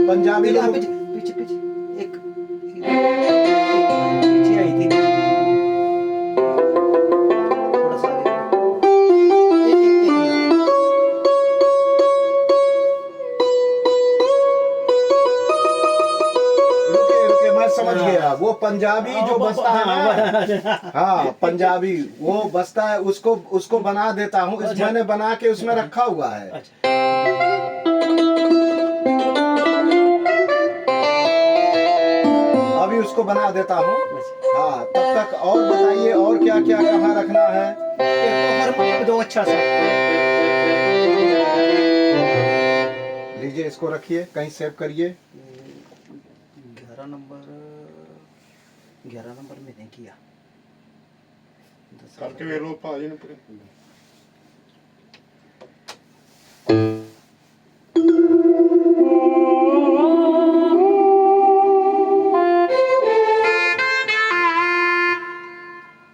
पंजाबी पीछे लोग पीछे पीछे एक पीछे आई थी थोड़ा सा आगे। एक मिनट। रुके रुके मैं समझ हाँ। गया, वो पंजाबी जो बजता है ना, हाँ पंजाबी वो बजता है, उसको उसको बना देता हूँ। अच्छा। मैंने बना के उसमें रखा हुआ है। अच्छा अभी उसको बना देता हूँ। हाँ तब तक और बताइए और क्या क्या कहाँ रखना है। एक तो हारमोनियम दो अच्छा सा। लीजिए इसको रखिए, कहीं सेव करिए। 11 नंबर में नहीं किया। ਕਰਕੇ ਵੇਖ ਲਓ ਭਾਜੀ ਨੂੰ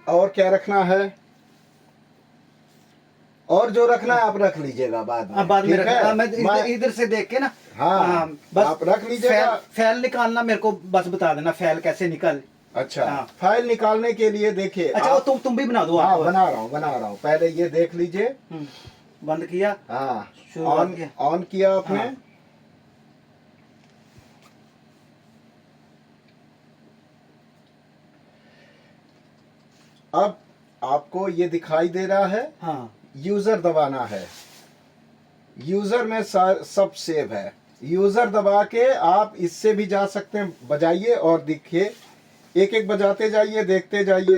और क्या रखना है? और जो रखना है आप रख लीजिएगा बाद में। बाद में ठीक रखना। है? मैं इधर से देख के ना, हाँ, बस आप रख लीजिएगा। फैल निकालना मेरे को बस बता देना, फैल कैसे निकाल। अच्छा हाँ। फाइल निकालने के लिए देखिए। अच्छा वो तुम भी बना दो। हाँ आप बना रहा हूँ। पहले ये देख लीजिए। बंद किया। हाँ शुरुआत किया। ऑन किया आपने। हाँ। अब आपको ये दिखाई दे रहा है, हाँ यूजर दबाना है। यूजर में सब सेव है। यूजर दबा के आप इससे भी जा सकते हैं, बजाइए और देखिए, एक एक बजाते जाइए, देखते जाइए।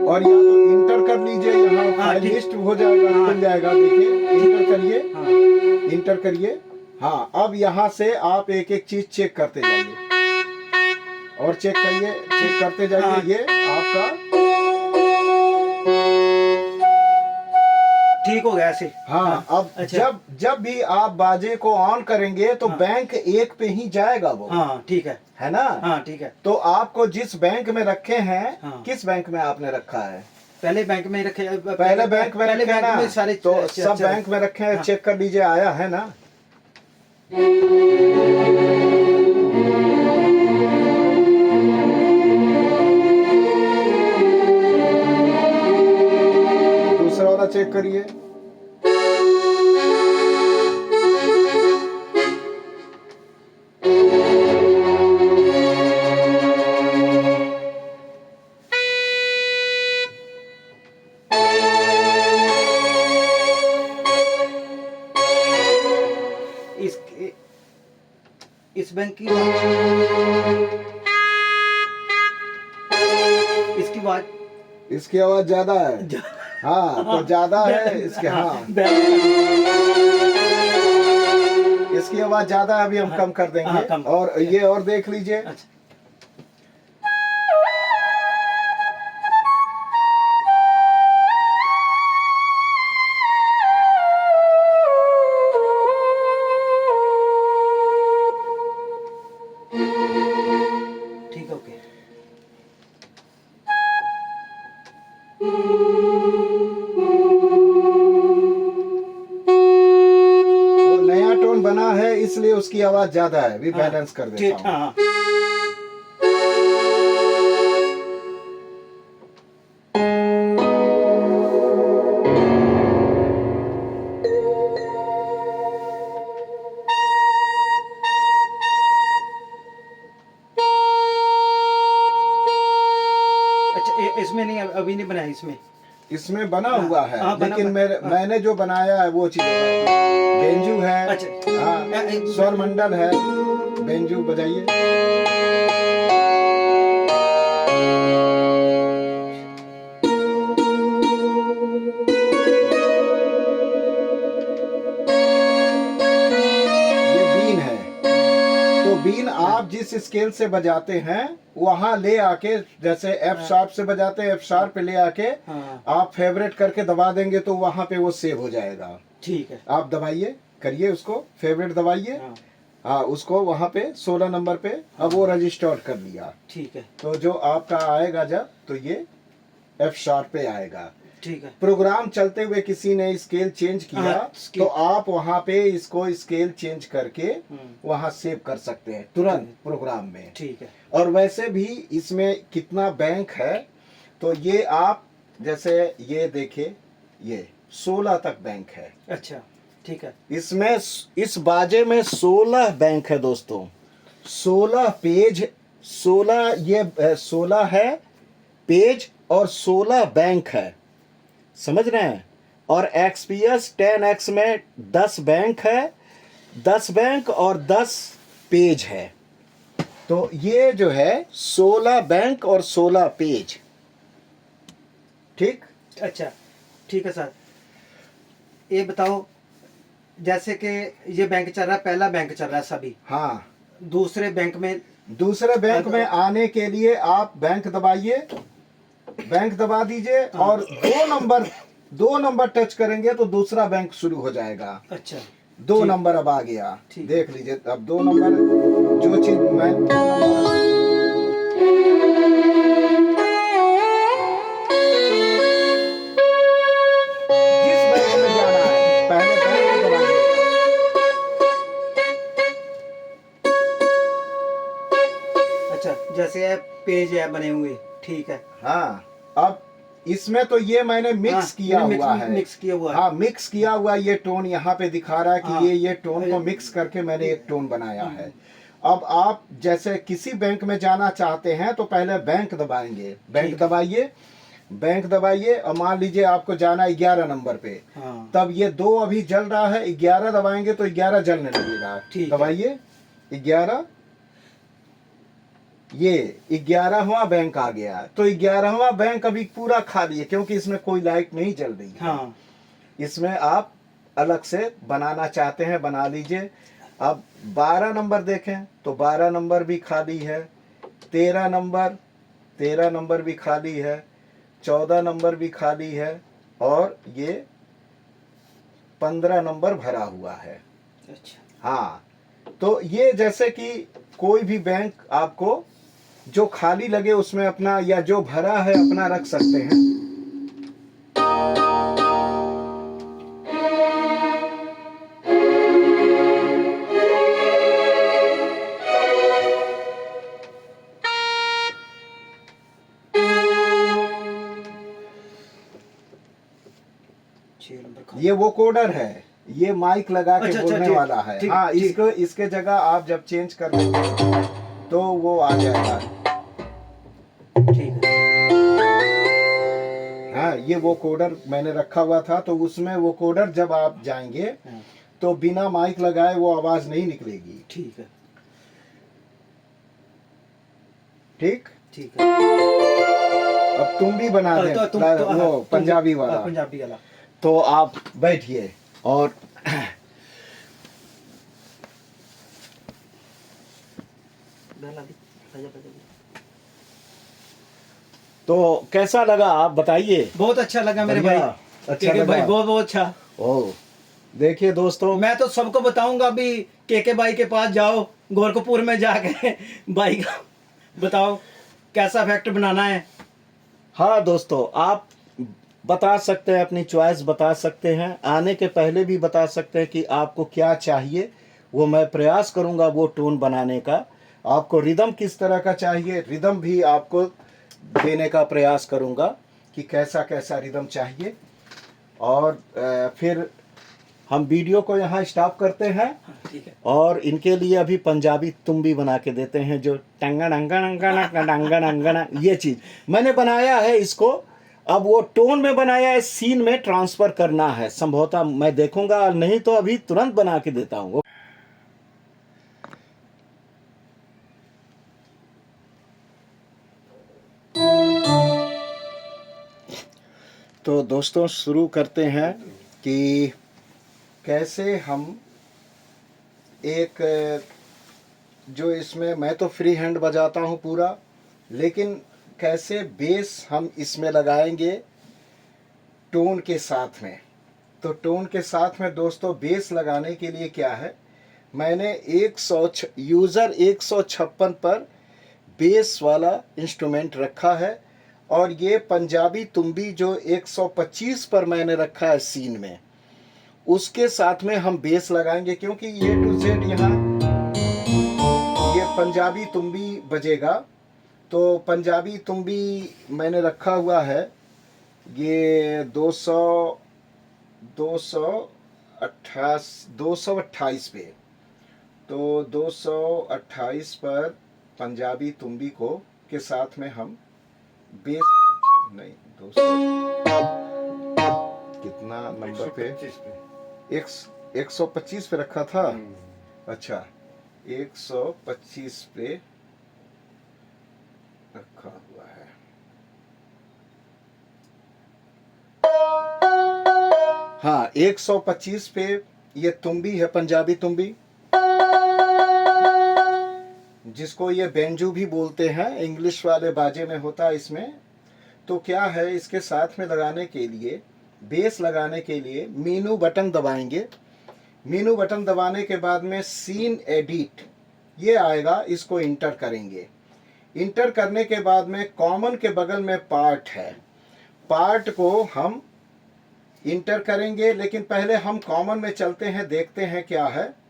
और या तो इंटर कर लीजिए, यहाँ फाइल ठीक। लिस्ट हो जाएगा, हाँ। खुल जाएगा। देखिए इंटर करिए, हाँ इंटर करिए। हाँ अब यहाँ से आप एक एक चीज चेक करते जाइए और चेक करिए, चेक करते जाइए। हाँ। ये आपका ठीक हो गया ऐसे। हाँ अब अच्छा। जब भी आप बाजे को ऑन करेंगे तो हाँ। बैंक एक पे ही जाएगा वो, हाँ ठीक है ना? हाँ ठीक है। तो आपको जिस बैंक में रखे हैं, हाँ। किस बैंक में आपने रखा है? पहले बैंक में रखे। पहले बैंक में पहले रखे बैंक ना, में सारे तो सब बैंक में रखे हैं। हाँ। चेक कर लीजिए, आया है ना? दूसरा वाला चेक करिए। इस बैंक की इसकी बात इसकी आवाज ज्यादा है। हाँ तो ज्यादा है इसके। हाँ इसकी आवाज ज्यादा है, अभी हम कम कर देंगे। हाँ, कम। और ये और देख लीजिए। अच्छा ठीक है, ओके। वो नया टोन बना है इसलिए उसकी आवाज ज्यादा है। भी बैलेंस कर ठीक, देता हूँ। हाँ। अच्छा इसमें नहीं, अभी नहीं बनाया इसमें। इसमें बना हाँ, हुआ है, हाँ, लेकिन हाँ। मैंने जो बनाया है वो चीज बेंजू है। अच्छा। हाँ स्वर मंडल है। बेंजू बजाइए। ये बीन है। तो बीन आप जिस स्केल से बजाते हैं वहां ले आके, जैसे एफ शार्प से बजाते हैं, एफ शार्प पे ले आके हाँ आप फेवरेट करके दबा देंगे तो वहां पे वो सेव हो जाएगा। ठीक है। आप दबाइए, करिए उसको, फेवरेट दबाइए। हाँ हाँ उसको वहां पे 16 नंबर पे, अब वो रजिस्टर्ड कर लिया। ठीक है, तो जो आपका आएगा जब, तो ये एफ शार्प पे आएगा। ठीक है। प्रोग्राम चलते हुए किसी ने स्केल चेंज किया हाँ, स्केल। तो आप वहां पे इसको स्केल चेंज करके वहां सेव कर सकते हैं तुरंत प्रोग्राम में। ठीक है। और वैसे भी इसमें कितना बैंक है, तो ये आप जैसे ये देखिए, ये 16 तक बैंक है। अच्छा ठीक है। इसमें इस बाजे में 16 बैंक है दोस्तों। 16 पेज, 16 ये 16 है पेज और 16 बैंक है, समझ रहे हैं। और XPS 10X में 10 बैंक है, 10 बैंक और 10 पेज है। तो ये जो है 16 बैंक और 16 पेज। ठीक। अच्छा ठीक है सर, ये बताओ जैसे कि ये बैंक चल रहा है, पहला बैंक चल रहा है सभी, हाँ दूसरे बैंक में दूसरे बैंक में आने के लिए आप बैंक दबाइए, बैंक दबा दीजिए और 2 नंबर टच करेंगे तो दूसरा बैंक शुरू हो जाएगा। अच्छा 2 ठीक। नंबर अब आ गया। ठीक। देख लीजिए अब 2 नंबर, जो चीज मैं 2 नंबर, जिस बैंक में जाना है पहले बैंक को दबाइएगा। अच्छा जैसे है पेज है बने हुए, ठीक है। हाँ अब इसमें तो ये मैंने मिक्स हाँ, किया मैंने हुआ है। मिक्स किया हुआ है। हाँ मिक्स किया हुआ, ये टोन यहाँ पे दिखा रहा है कि हाँ। ये टोन को मिक्स करके मैंने एक टोन बनाया है। अब आप जैसे किसी बैंक में जाना चाहते हैं तो पहले बैंक दबाएंगे, बैंक ठीक है। दबाइए, बैंक दबाइए और मान लीजिए आपको जाना 11 नंबर पे, हाँ तब ये 2 अभी जल रहा है, 11 दबाएंगे तो 11 जलने लगेगा। ठीक है। दबाइए 11, ये 11वां बैंक आ गया। तो 11वां बैंक अभी पूरा खाली है क्योंकि इसमें कोई लाइट नहीं जल रही है। हाँ इसमें आप अलग से बनाना चाहते हैं बना लीजिए। अब 12 नंबर देखें तो 12 नंबर भी खाली है, 13 नंबर भी खाली है, 14 नंबर भी खाली है और ये 15 नंबर भरा हुआ है। अच्छा हाँ तो ये जैसे कि कोई भी बैंक आपको जो खाली लगे उसमें अपना, या जो भरा है अपना रख सकते हैं। ये वो कोडर है, ये माइक लगा के अच्छा, बोलने ठीक, वाला है। ठीक, हाँ ठीक। इसके जगह आप जब चेंज कर देंगे तो वो आ जाएगा। ठीक है। हाँ ये वो कोडर मैंने रखा हुआ था, तो उसमें वो कोडर जब आप जाएंगे हाँ, तो बिना माइक लगाए वो आवाज नहीं निकलेगी। ठीक है। ठीक। ठीक है। अब तुम भी बना दे वो पंजाबी वाला। पंजाबी वाला। तो आप बैठिए और तो कैसा लगा आप बताइए। बहुत अच्छा लगा मेरे भाई। बढ़िया, अच्छा केके भाई लगा। बहुत बहुत अच्छा। ओ देखिए दोस्तों, मैं तो सबको बताऊंगा भी केके भाई के पास जाओ, गोरखपुर में जाके भाई का बताओ कैसा इफेक्ट बनाना है। हाँ दोस्तों, आप बता सकते हैं, अपनी चॉइस बता सकते हैं, आने के पहले भी बता सकते हैं कि आपको क्या चाहिए, वो मैं प्रयास करूंगा वो टोन बनाने का। आपको रिदम किस तरह का चाहिए, रिदम भी आपको देने का प्रयास करूंगा कि कैसा कैसा रिदम चाहिए। और फिर हम वीडियो को यहाँ स्टॉप करते हैं ठीक है। और इनके लिए अभी पंजाबी तुम भी बना के देते हैं, जो टंगा डंगा डंगा डंगा डंगा ये चीज़ मैंने बनाया है इसको। अब वो टोन में बनाया है, सीन में ट्रांसफर करना है, संभवतः मैं देखूंगा, नहीं तो अभी तुरंत बना के देता हूँ। तो दोस्तों शुरू करते हैं कि कैसे हम एक, जो इसमें मैं तो फ्री हैंड बजाता हूँ पूरा, लेकिन कैसे बेस हम इसमें लगाएंगे टोन के साथ में। तो टोन के साथ में दोस्तों बेस लगाने के लिए क्या है, मैंने 156 पर बेस वाला इंस्ट्रूमेंट रखा है, और ये पंजाबी तुम्बी जो 125 पर मैंने रखा है सीन में, उसके साथ में हम बेस लगाएंगे, क्योंकि ये टू जेड यहाँ ये पंजाबी तुम्बी बजेगा। तो पंजाबी तुम्बी मैंने रखा हुआ है ये 228 पे। तो 228 पर पंजाबी तुम्बी को के साथ में हम बेस, नहीं 200 कितना नंबर पे, 125 पे रखा था। अच्छा 125 पे रखा हुआ है। हाँ 125 पे ये तुम्बी है, पंजाबी तुम्बी, जिसको ये बेंजू भी बोलते हैं, इंग्लिश वाले बाजे में होता है इसमें। तो क्या है, इसके साथ में लगाने के लिए, बेस लगाने के लिए मीनू बटन दबाएंगे। मीनू बटन दबाने के बाद में सीन एडिट ये आएगा, इसको इंटर करेंगे। इंटर करने के बाद में कॉमन के बगल में पार्ट है, पार्ट को हम इंटर करेंगे। लेकिन पहले हम कॉमन में चलते हैं, देखते हैं क्या है।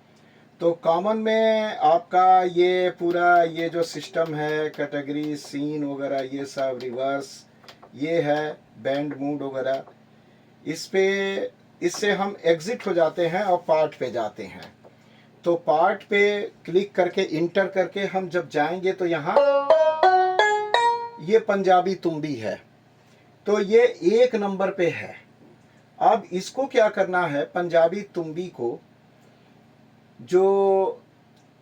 तो कॉमन में आपका ये पूरा ये जो सिस्टम है, कैटेगरी सीन वगैरह ये सब, रिवर्स ये है, बैंड मूड वगैरह, इस पे, इससे हम एग्जिट हो जाते हैं और पार्ट पे जाते हैं। तो पार्ट पे क्लिक करके इंटर करके हम जब जाएंगे तो यहाँ ये पंजाबी तुम्बी है, तो ये 1 नंबर पे है। अब इसको क्या करना है, पंजाबी तुम्बी को, जो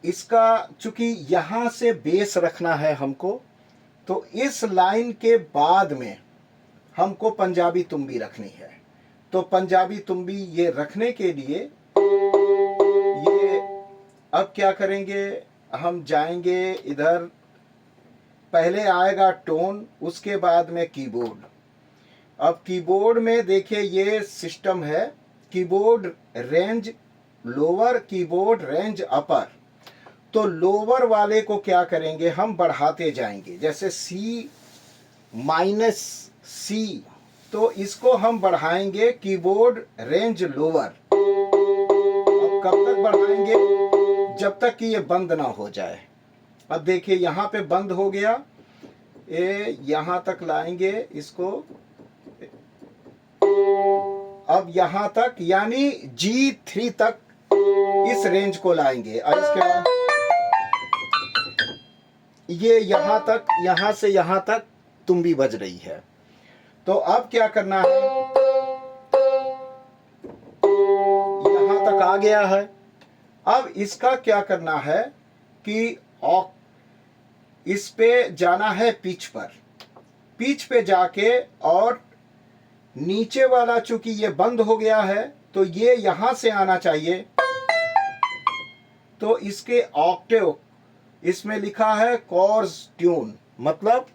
इसका चूंकि यहाँ से बेस रखना है हमको, तो इस लाइन के बाद में हमको पंजाबी तुम्बी रखनी है। तो पंजाबी तुम्बी ये रखने के लिए ये अब क्या करेंगे, हम जाएंगे इधर, पहले आएगा टोन, उसके बाद में कीबोर्ड। अब कीबोर्ड में देखिए ये सिस्टम है, keyboard range lower, keyboard range upper. तो लोअर वाले को क्या करेंगे, हम बढ़ाते जाएंगे, जैसे C माइनस C, तो इसको हम बढ़ाएंगे कीबोर्ड रेंज लोअर। अब कब तक बढ़ाएंगे, जब तक कि ये बंद ना हो जाए। अब देखिए यहाँ पे बंद हो गया, ये यहाँ तक लाएंगे इसको, अब यहाँ तक, यानी G3 तक इस रेंज को लाएंगे। और इसके बाद ये यहाँ तक, यहाँ से यहाँ तक तुम्बी बज रही है। तो अब क्या करना है, यहाँ तक आ गया है। अब इसका क्या करना है कि इस पे जाना है पिच पर। पिच पे जाके, और नीचे वाला चूंकि ये बंद हो गया है तो ये यहां से आना चाहिए। तो इसके ऑक्टेव, इसमें लिखा है कॉर्स ट्यून, मतलब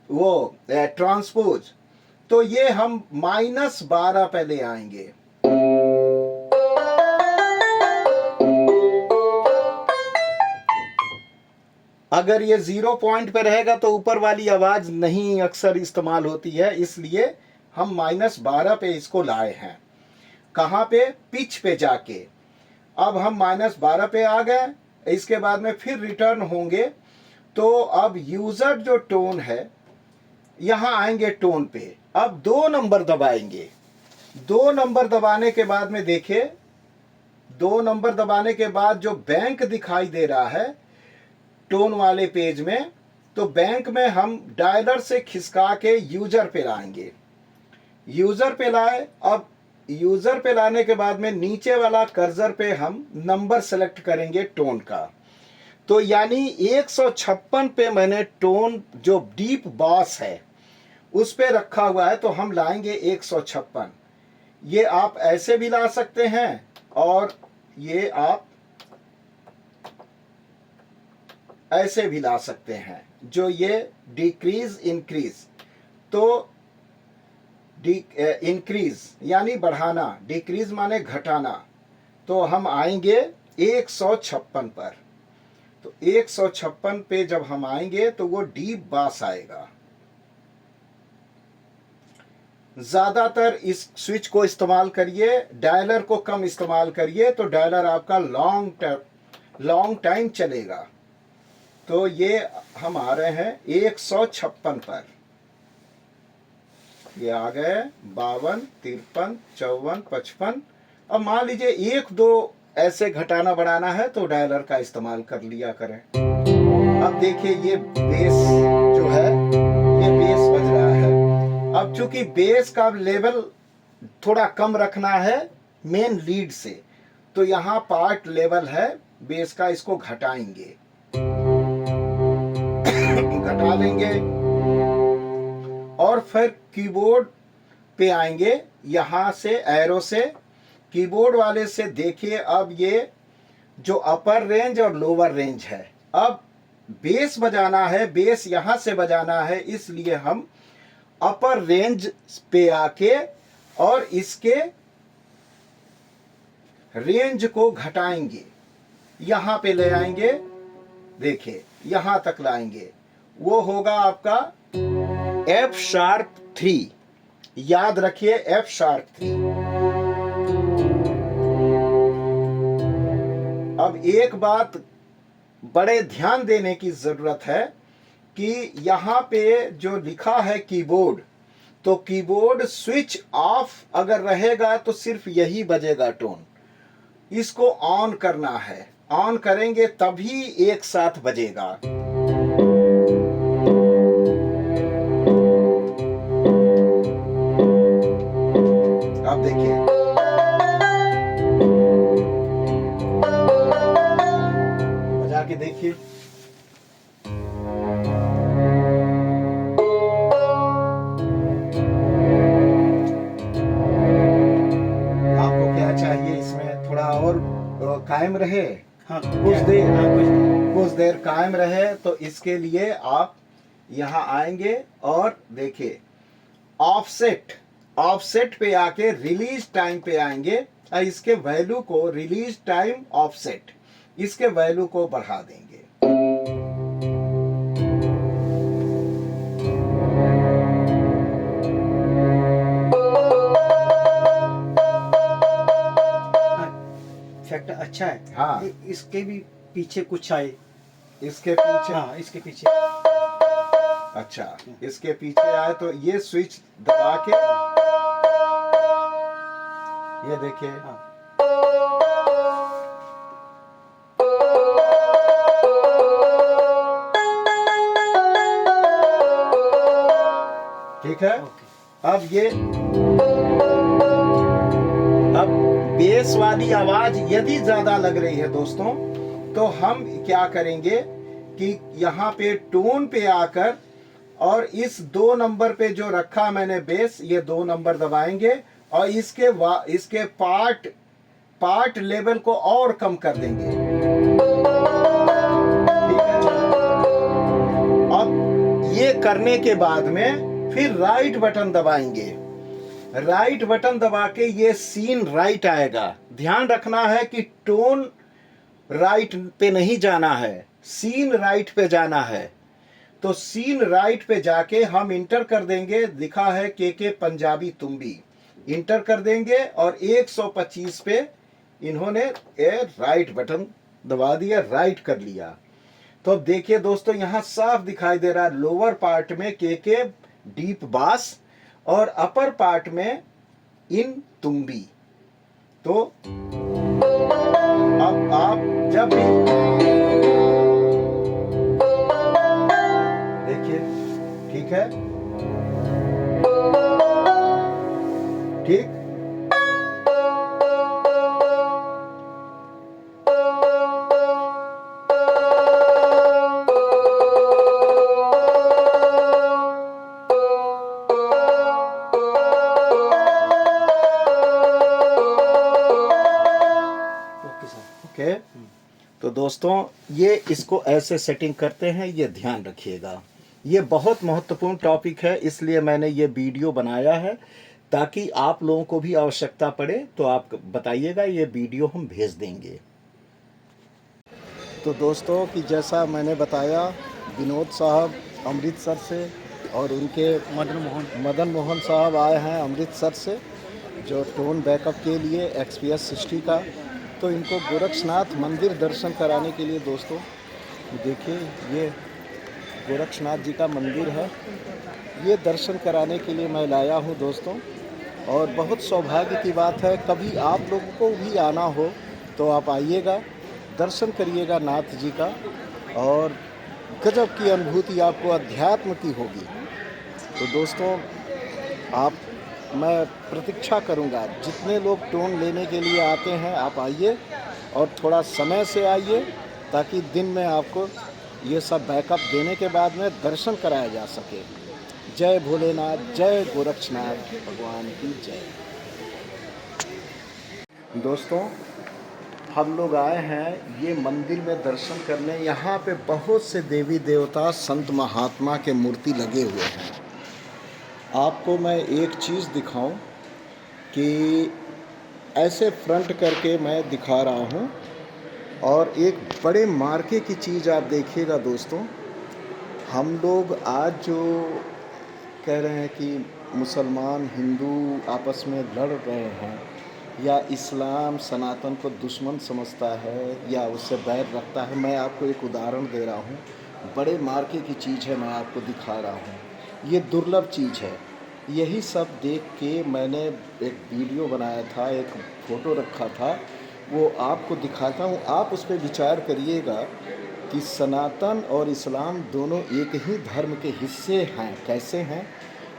वो ट्रांसपोज। तो ये हम -12 पे ले आएंगे। अगर ये 0 पॉइंट पे रहेगा तो ऊपर वाली आवाज नहीं अक्सर इस्तेमाल होती है, इसलिए हम -12 पे इसको लाए हैं। कहाँ पे? पिच पे जाके। अब हम -12 पे आ गए, इसके बाद में फिर रिटर्न होंगे। तो अब यूजर जो टोन है, यहां आएंगे टोन पे। अब 2 नंबर दबाएंगे। 2 नंबर दबाने के बाद में देखिए, 2 नंबर दबाने के बाद जो बैंक दिखाई दे रहा है टोन वाले पेज में, तो बैंक में हम डायलर से खिसका के यूजर पे लाएंगे। यूजर पे लाए। अब यूजर पे लाने के बाद में नीचे वाला कर्सर पे हम नंबर सेलेक्ट करेंगे टोन का। तो यानी 156 पे मैंने टोन जो डीप बॉस है उस पे रखा हुआ है, तो हम लाएंगे 156। ये आप ऐसे भी ला सकते हैं, और ये आप ऐसे भी ला सकते हैं। जो ये डिक्रीज इंक्रीज, तो इंक्रीज यानी बढ़ाना, डिक्रीज माने घटाना। तो हम आएंगे 156 पर। तो 156 पे जब हम आएंगे तो वो डीप बास आएगा। ज्यादातर इस स्विच को इस्तेमाल करिए, डायलर को कम इस्तेमाल करिए, तो डायलर आपका लॉन्ग टाइम चलेगा। तो ये हम आ रहे हैं 156 पर। ये आ गए 52, 53, 54, 55। अब मान लीजिए 1-2 ऐसे घटाना बढ़ाना है तो डायलर का इस्तेमाल कर लिया करें। अब देखिए ये बेस जो है, ये बेस बज रहा है। अब चूंकि बेस का लेवल थोड़ा कम रखना है मेन लीड से, तो यहाँ पार्ट लेवल है बेस का, इसको घटाएंगे। घटा लेंगे और फिर कीबोर्ड पे आएंगे, यहां से एरो से कीबोर्ड वाले से देखिए। अब ये जो अपर रेंज और लोअर रेंज है, अब बेस बजाना है, बेस यहां से बजाना है, इसलिए हम अपर रेंज पे आके और इसके रेंज को घटाएंगे, यहां पे ले आएंगे। देखिए यहां तक लाएंगे, वो होगा आपका F#3। याद रखिए F#3। अब एक बात बड़े ध्यान देने की जरूरत है कि यहां पे जो लिखा है कीबोर्ड, तो कीबोर्ड स्विच ऑफ अगर रहेगा तो सिर्फ यही बजेगा टोन। इसको ऑन करना है, ऑन करेंगे तभी एक साथ बजेगा। अब देखिए बजा के देखिए। आपको क्या चाहिए इसमें? थोड़ा और कायम रहे, हाँ कुछ देर कायम रहे, तो इसके लिए आप यहाँ आएंगे और देखिए ऑफसेट पे आके रिलीज टाइम पे आएंगे और इसके वैल्यू को, रिलीज टाइम ऑफसेट, इसके वैल्यू को बढ़ा देंगे। इफेक्ट अच्छा है। हाँ। इसके भी पीछे कुछ आए, इसके पीछे, हाँ इसके पीछे। अच्छा इसके पीछे आए तो ये स्विच दबा के, ये देखिए। हाँ। ठीक है। ओके। अब ये, अब बेस वाली आवाज यदि ज्यादा लग रही है दोस्तों, तो हम क्या करेंगे कि यहाँ पे टोन पे आकर और इस 2 नंबर पे जो रखा मैंने बेस, ये 2 नंबर दबाएंगे और इसके पार्ट लेवल को और कम कर देंगे। ठीक है। अब ये करने के बाद में फिर राइट बटन दबाएंगे। राइट बटन दबा के ये सीन राइट आएगा। ध्यान रखना है कि टोन राइट पे नहीं जाना है, सीन राइट पे जाना है। तो सीन राइट पे जाके हम इंटर कर देंगे, लिखा है के पंजाबी तुम्बी, इंटर कर देंगे और 125 पे इन्होंने राइट बटन दबा दिया, राइट कर लिया। तो अब देखिए दोस्तों, यहां साफ दिखाई दे रहा है लोअर पार्ट में के डीप बास और अपर पार्ट में इन तुम्बी। तो अब आप जब भी देखिए, ठीक है, ठीक। ओके, तो दोस्तों ये इसको ऐसे सेटिंग करते हैं, ये ध्यान रखिएगा। ये बहुत महत्वपूर्ण टॉपिक है, इसलिए मैंने ये वीडियो बनाया है ताकि आप लोगों को भी आवश्यकता पड़े तो आप बताइएगा, ये वीडियो हम भेज देंगे। तो दोस्तों कि जैसा मैंने बताया, विनोद साहब अमृतसर से और उनके मदन मोहन साहब आए हैं अमृतसर से, जो टोन बैकअप के लिए XPS 60 का। तो इनको गोरक्षनाथ मंदिर दर्शन कराने के लिए दोस्तों, देखिए ये गोरक्षनाथ जी का मंदिर है, ये दर्शन कराने के लिए मैं लाया हूँ दोस्तों। और बहुत सौभाग्य की बात है, कभी आप लोगों को भी आना हो तो आप आइएगा, दर्शन करिएगा नाथ जी का, और गजब की अनुभूति आपको अध्यात्म की होगी। तो दोस्तों मैं प्रतीक्षा करूंगा, जितने लोग टोन लेने के लिए आते हैं आप आइए और थोड़ा समय से आइए, ताकि दिन में आपको ये सब बैकअप देने के बाद में दर्शन कराया जा सके। जय भोलेनाथ, जय गोरक्षनाथ भगवान की जय। दोस्तों हम लोग आए हैं ये मंदिर में दर्शन करने। यहाँ पे बहुत से देवी देवता संत महात्मा के मूर्ति लगे हुए हैं। आपको मैं एक चीज़ दिखाऊं कि ऐसे फ्रंट करके मैं दिखा रहा हूं, और एक बड़े मार्के की चीज़ आप देखिएगा दोस्तों। हम लोग आज जो कह रहे हैं कि मुसलमान हिंदू आपस में लड़ रहे हैं, या इस्लाम सनातन को दुश्मन समझता है या उससे बैर रखता है, मैं आपको एक उदाहरण दे रहा हूँ। बड़े मार्के की चीज़ है, मैं आपको दिखा रहा हूँ। ये दुर्लभ चीज़ है। यही सब देख के मैंने एक वीडियो बनाया था, एक फ़ोटो रखा था, वो आपको दिखाता हूँ। आप उस पर विचार करिएगा कि सनातन और इस्लाम दोनों एक ही धर्म के हिस्से हैं। कैसे हैं?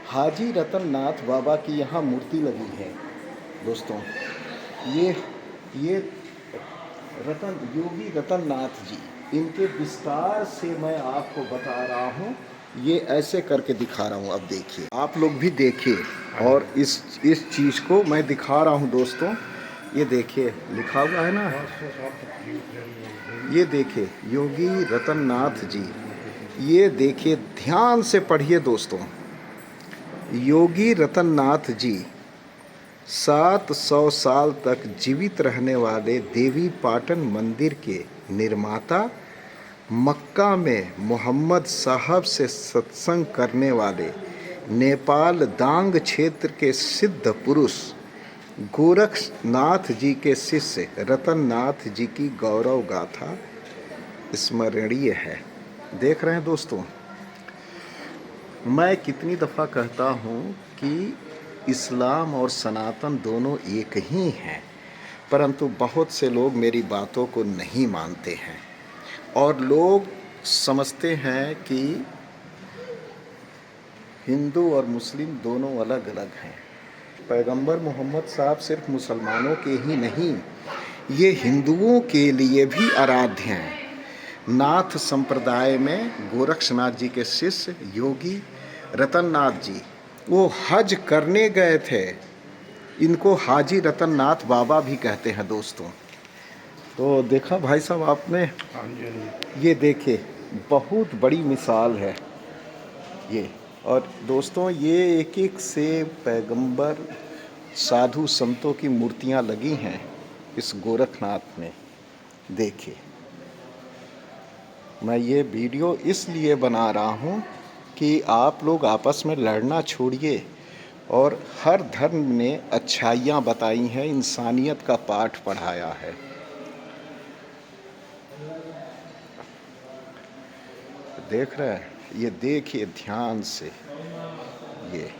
हाजी रतन नाथ बाबा की यहाँ मूर्ति लगी है दोस्तों। ये योगी रतन नाथ जी, इनके विस्तार से मैं आपको बता रहा हूँ। ये ऐसे करके दिखा रहा हूँ, अब देखिए, आप लोग भी देखिए। और इस चीज़ को मैं दिखा रहा हूँ दोस्तों। ये देखिए लिखा हुआ है ना, ये देखिए योगी रतन नाथ जी। ये देखिए, ध्यान से पढ़िए दोस्तों। योगी रतन नाथ जी 700 साल तक जीवित रहने वाले देवी पाटन मंदिर के निर्माता, मक्का में मोहम्मद साहब से सत्संग करने वाले, नेपाल दांग क्षेत्र के सिद्ध पुरुष गोरक्षनाथ जी के शिष्य रतन नाथ जी की गौरव गाथा स्मरणीय है। देख रहे हैं दोस्तों, मैं कितनी दफ़ा कहता हूँ कि इस्लाम और सनातन दोनों एक ही हैं, परंतु बहुत से लोग मेरी बातों को नहीं मानते हैं और लोग समझते हैं कि हिंदू और मुस्लिम दोनों अलग अलग हैं। पैगंबर मोहम्मद साहब सिर्फ मुसलमानों के ही नहीं, ये हिंदुओं के लिए भी आराध्य हैं। नाथ संप्रदाय में गोरक्षनाथ जी के शिष्य योगी रतन नाथ जी, वो हज करने गए थे। इनको हाजी रतन नाथ बाबा भी कहते हैं दोस्तों। तो देखा भाई साहब आपने, ये देखिए बहुत बड़ी मिसाल है ये। और दोस्तों ये एक एक से पैगंबर साधु संतों की मूर्तियां लगी हैं इस गोरखनाथ में। देखिए मैं ये वीडियो इसलिए बना रहा हूँ कि आप लोग आपस में लड़ना छोड़िए और हर धर्म ने अच्छाइयाँ बताई हैं, इंसानियत का पाठ पढ़ाया है। देख रहे हैं, ये देखिए ध्यान से ये।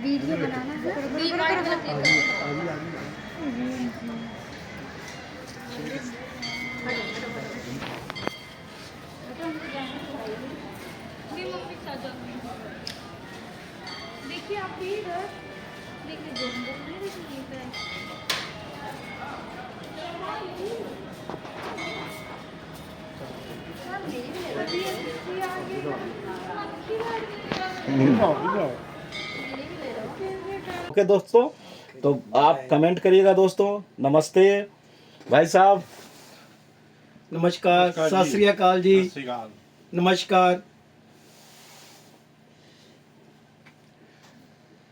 वीडियो बनाना देखिए आप भी इधर देखिए ओके दोस्तों, तो आप कमेंट करिएगा दोस्तों। नमस्ते भाई साहब। नमस्कार, सत श्री अकाल जी, नमस्कार।